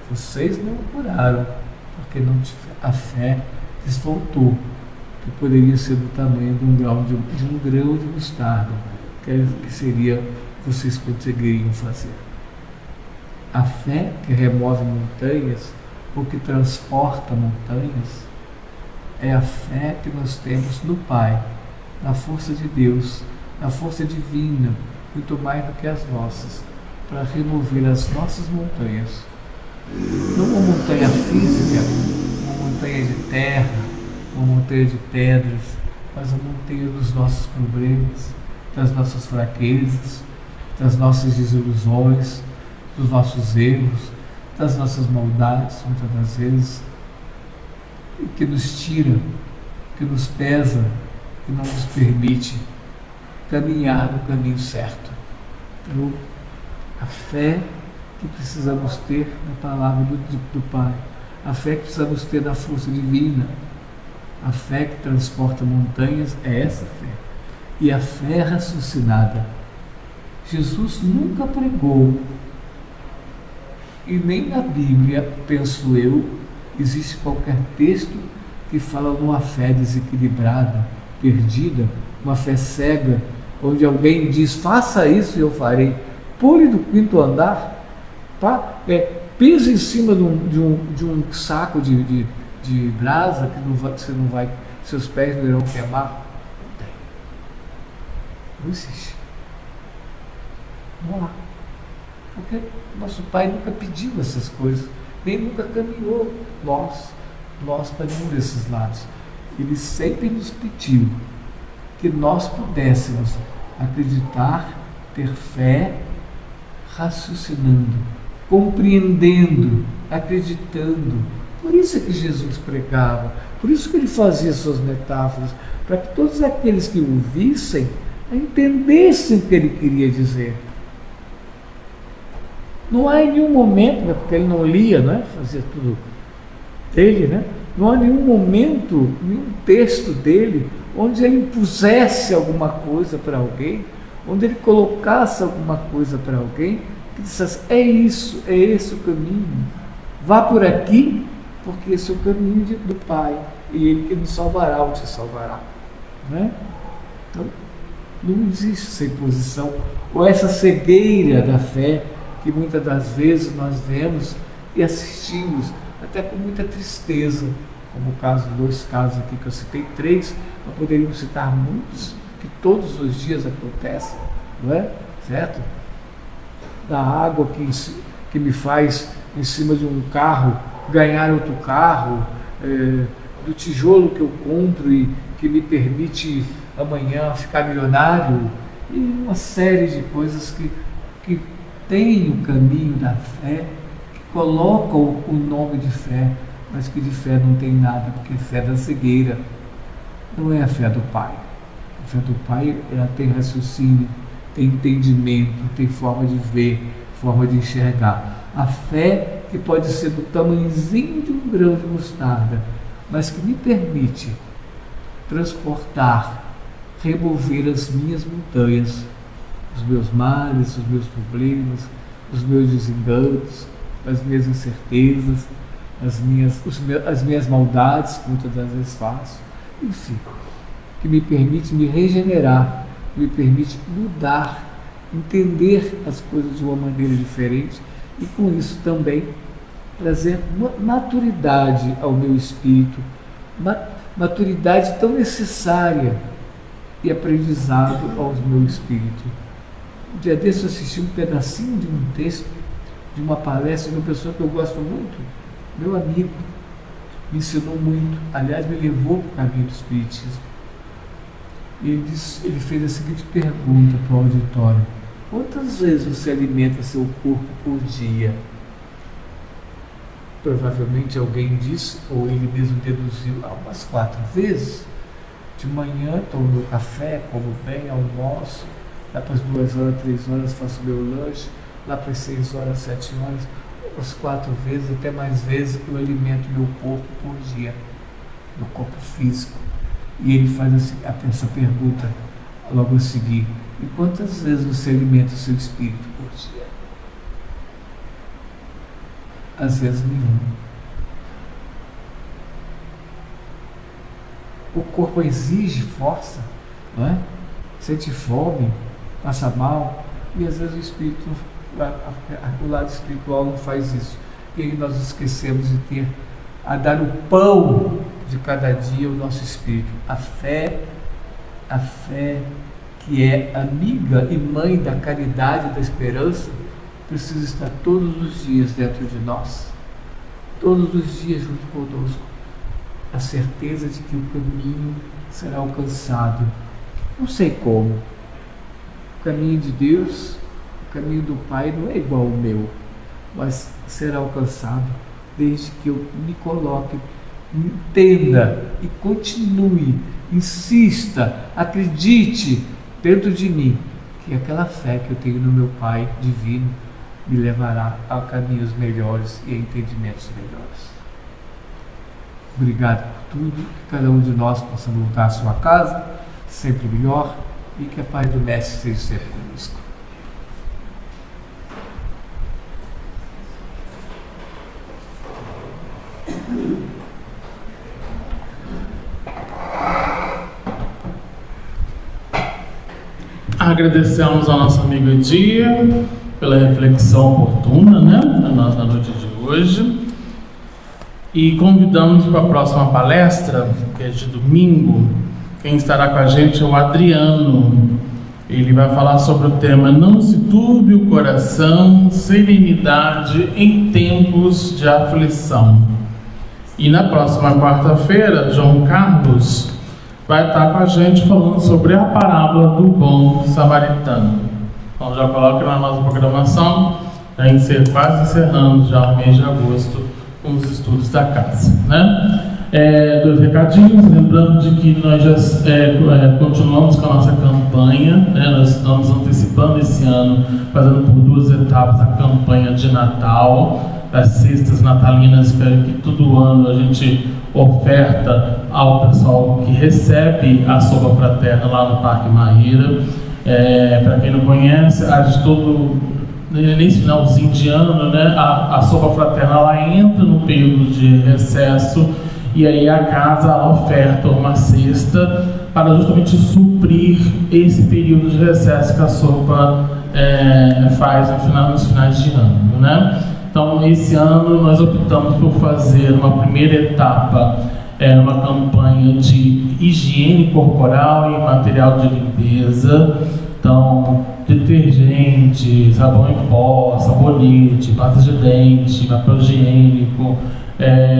S2: vocês não curaram, porque a fé lhes faltou, que poderia ser do tamanho de um grão de mostarda, que seria, vocês conseguiriam fazer. A fé que remove montanhas, ou que transporta montanhas, é a fé que nós temos no Pai, na força de Deus, na força divina, muito mais do que as nossas, para remover as nossas montanhas. Não uma montanha física, uma montanha de terra, uma montanha de pedras, mas a montanha dos nossos problemas, das nossas fraquezas, das nossas desilusões, dos nossos erros, das nossas maldades, muitas das vezes, que nos tira, que nos pesa, que não nos permite caminhar no caminho certo. Então, a fé que precisamos ter na palavra do Pai, a fé que precisamos ter na força divina, a fé que transporta montanhas, é essa fé. E a fé raciocinada. Jesus nunca pregou, e nem na Bíblia, penso eu, existe qualquer texto que fala numa fé desequilibrada, perdida, uma fé cega, onde alguém diz: faça isso e eu farei. Pule do quinto andar, pisa em cima de um saco de brasa que seus pés não irão queimar. Não existe. Vamos lá. Porque nosso Pai nunca pediu essas coisas, nem nunca caminhou nós para nenhum desses lados. Ele sempre nos pediu que nós pudéssemos acreditar, ter fé, raciocinando, compreendendo, acreditando. Por isso é que Jesus pregava, por isso que ele fazia suas metáforas, para que todos aqueles que o vissem entendessem o que ele queria dizer. Não há em nenhum momento, porque ele não lia, né? Fazia tudo dele, né? Não há nenhum momento, nenhum texto dele, onde ele impusesse alguma coisa para alguém, onde ele colocasse alguma coisa para alguém, que dissesse: é isso, é esse o caminho, vá por aqui, porque esse é o caminho do Pai, e ele que nos salvará ou te salvará, né? Então, não existe essa imposição, ou essa cegueira da fé, que muitas das vezes nós vemos e assistimos, até com muita tristeza, como dois casos aqui que eu citei, 3, nós poderíamos citar muitos, que todos os dias acontecem, não é? Certo? Da água que me faz, em cima de um carro, ganhar outro carro, do tijolo que eu compro e que me permite amanhã ficar milionário, e uma série de coisas que tem o caminho da fé, que colocam o nome de fé, mas que de fé não tem nada, porque fé da cegueira não é a fé do Pai. A fé do Pai, ela tem raciocínio, tem entendimento, tem forma de ver, forma de enxergar. A fé que pode ser do tamanhozinho de um grão de mostarda, mas que me permite transportar, remover as minhas montanhas, os meus males, os meus problemas, os meus desenganos, as minhas incertezas, as minhas maldades, que muitas das vezes faço, enfim, que me permite me regenerar, que me permite mudar, entender as coisas de uma maneira diferente e com isso também trazer maturidade ao meu espírito, maturidade tão necessária e aprendizado ao meu espírito. Um dia desse eu assisti um pedacinho de um texto, de uma palestra de uma pessoa que eu gosto muito, meu amigo, me ensinou muito, aliás, me levou para o caminho do Espiritismo. Ele fez a seguinte pergunta para o auditório: quantas vezes você alimenta seu corpo por dia? Provavelmente alguém disse, ou ele mesmo deduziu, umas 4 vezes. De manhã tomo meu café, como bem, almoço, lá para as 2 horas, 3 horas faço meu lanche, lá para as 6 horas, 7 horas, umas 4 vezes, até mais vezes eu alimento meu corpo por dia, meu corpo físico. E ele faz essa pergunta logo a seguir: e quantas vezes você alimenta o seu espírito por dia? Às vezes nenhuma. O corpo exige força, não é? Sente fome, passa mal, e às vezes o espírito, o lado espiritual não faz isso. E aí nós esquecemos de dar o pão de cada dia ao nosso espírito. A fé que é amiga e mãe da caridade e da esperança, precisa estar todos os dias dentro de nós, todos os dias junto conosco. A certeza de que o caminho será alcançado. Não sei como. O caminho de Deus, o caminho do Pai não é igual ao meu, mas será alcançado desde que eu me coloque, entenda e continue, insista, acredite dentro de mim que aquela fé que eu tenho no meu Pai divino me levará a caminhos melhores e a entendimentos melhores. Obrigado por tudo, que cada um de nós possa voltar à sua casa sempre melhor e que a paz do Mestre seja sempre conosco.
S1: Agradecemos ao nosso amigo Edir pela reflexão oportuna, né, na noite de hoje. E convidamos para a próxima palestra, que é de domingo. Quem estará com a gente é o Adriano. Ele vai falar sobre o tema Não se turbe o coração, serenidade em tempos de aflição. E na próxima quarta-feira, João Carlos vai estar com a gente falando sobre a parábola do bom samaritano. Então já coloca na nossa programação, já quase encerrando já o mês de agosto com os estudos da casa, né? 2 recadinhos, lembrando de que nós já continuamos com a nossa campanha, né? Nós estamos antecipando esse ano, fazendo por 2 etapas a campanha de Natal, das cestas natalinas, que todo ano a gente oferta ao pessoal que recebe a sopa fraterna lá no Parque Maíra. Para quem não conhece, nesse finalzinho de ano, né, a sopa fraterna ela entra no período de recesso, e aí a casa ela oferta uma cesta para justamente suprir esse período de recesso que a sopa faz nos finais de ano, né? Então, esse ano nós optamos por fazer uma primeira etapa, uma campanha de higiene corporal e material de limpeza. Então, detergente, sabão em pó, sabonete, pasta de dente, papel higiênico.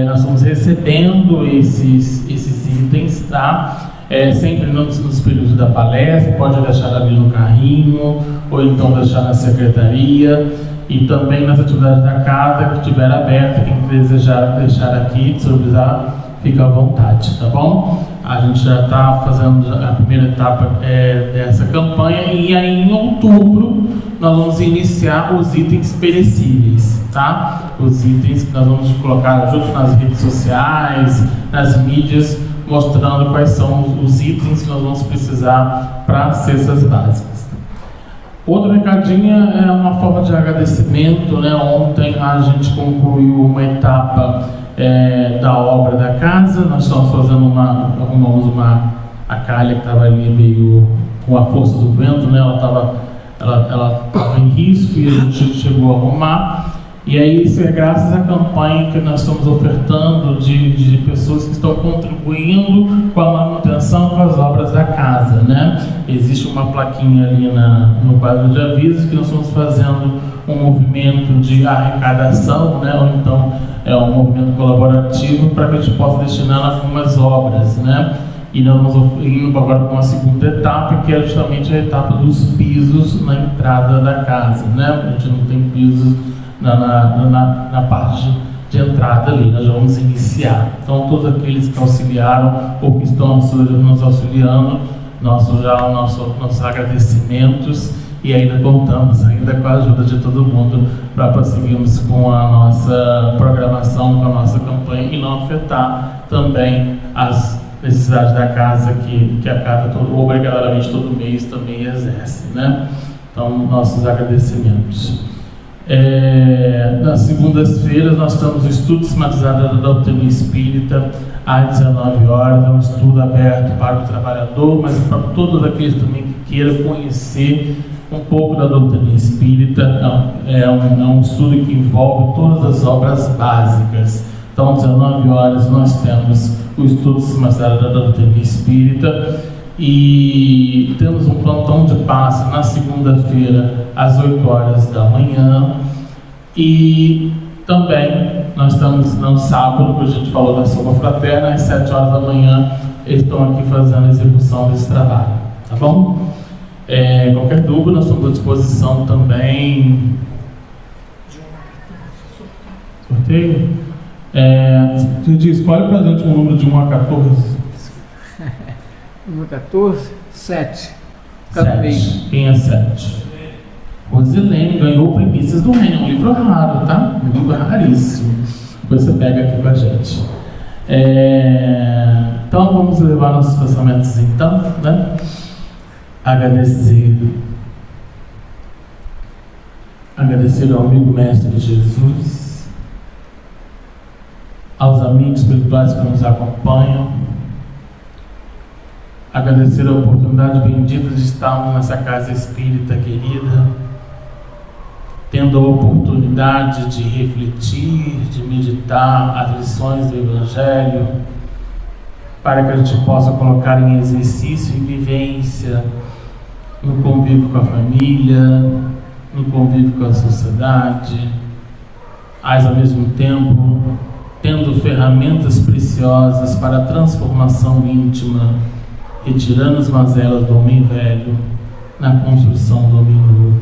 S1: Nós estamos recebendo esses itens, tá? Sempre nos períodos da palestra, pode deixar ali no carrinho, ou então deixar na secretaria. E também nas atividades da casa que estiver aberta, quem desejar deixar aqui, disponibilizar, fica à vontade, tá bom? A gente já está fazendo a primeira etapa dessa campanha, e aí em outubro nós vamos iniciar os itens perecíveis, tá? Os itens que nós vamos colocar junto nas redes sociais, nas mídias, mostrando quais são os itens que nós vamos precisar para as cestas básicas. Outro recadinho é uma forma de agradecimento, né? Ontem a gente concluiu uma etapa da obra da casa. Nós estamos fazendo arrumamos a calha que estava ali meio com a força do vento, né? Ela estava em risco e a gente chegou a arrumar. E aí isso é graças à campanha que nós estamos ofertando de pessoas que estão contribuindo com a manutenção com as obras da casa, né? Existe uma plaquinha ali no quadro de avisos que nós estamos fazendo um movimento de arrecadação, né? Ou então é um movimento colaborativo para que a gente possa destinar algumas obras, né? E nós vamos indo agora para uma segunda etapa, que é justamente a etapa dos pisos na entrada da casa, né? A gente não tem pisos na parte de entrada ali, nós já vamos iniciar. Então, todos aqueles que auxiliaram ou que estão nos auxiliando, nossos agradecimentos, e ainda contamos ainda com a ajuda de todo mundo para prosseguirmos com a nossa programação, com a nossa campanha e não afetar também as necessidades da casa que a casa obrigatoriamente todo mês também exerce, né? Então, nossos agradecimentos. Nas segundas-feiras nós estamos no estudo sistematizado da doutrina espírita às 19 horas, é um estudo aberto para o trabalhador, mas para todos aqueles também que queiram conhecer um pouco da doutrina espírita. É um estudo que envolve todas as obras básicas. Então, às 19 horas nós temos o estudo sistematizado da doutrina espírita. E temos um plantão de passe na segunda-feira, às 8 horas da manhã. E também nós estamos no sábado, que a gente falou da sopa fraterna, às 7 horas da manhã. Eles estão aqui fazendo a execução desse trabalho, tá bom? Qualquer dúvida, nós estamos à disposição também. Sorteio? Escolhe para a gente um número de 1 a 14.
S2: Número 14, 7.
S1: 7. Quem é 7? Rosilene ganhou Primícias do Reino. É um livro raro, tá? Um livro raríssimo. Depois você pega aqui com a gente. Então vamos levar nossos pensamentos então, né? Agradecer ao amigo mestre Jesus, aos amigos espirituais que nos acompanham, agradecer a oportunidade bendita de estarmos nessa casa espírita querida, tendo a oportunidade de refletir, de meditar as lições do Evangelho, para que a gente possa colocar em exercício e vivência no convívio com a família, no convívio com a sociedade, mas ao mesmo tempo tendo ferramentas preciosas para a transformação íntima, retirando as mazelas do homem velho na construção do homem novo.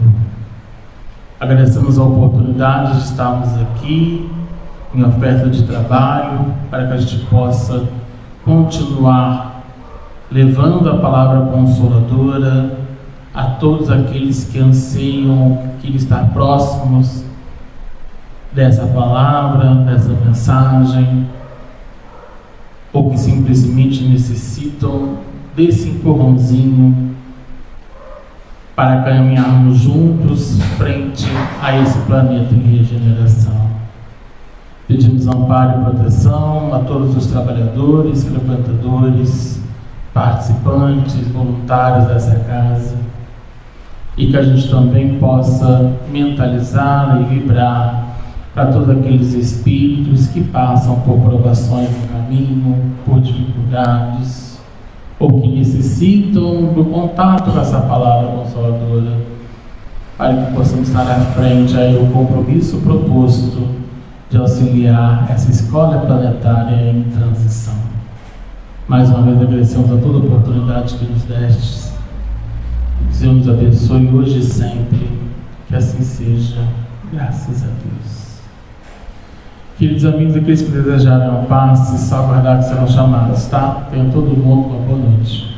S1: Agradecemos a oportunidade de estarmos aqui em oferta de trabalho para que a gente possa continuar levando a palavra consoladora a todos aqueles que anseiam que estar próximos dessa palavra, dessa mensagem, ou que simplesmente necessitam desse empurrãozinho para caminharmos juntos frente a esse planeta em regeneração. Pedimos amparo e proteção a todos os trabalhadores, frequentadores, participantes, voluntários dessa casa, e que a gente também possa mentalizar e vibrar para todos aqueles espíritos que passam por provações no caminho, por dificuldades, ou que necessitam do contato com essa palavra consoladora, para que possamos estar à frente aí o compromisso proposto de auxiliar essa escola planetária em transição. Mais uma vez agradecemos a toda a oportunidade que nos destes. Que Deus nos abençoe hoje e sempre, que assim seja, graças a Deus. Queridos amigos, aqueles que desejarem a paz, só aguardar que serão chamados, tá? Tenham todo mundo uma boa noite.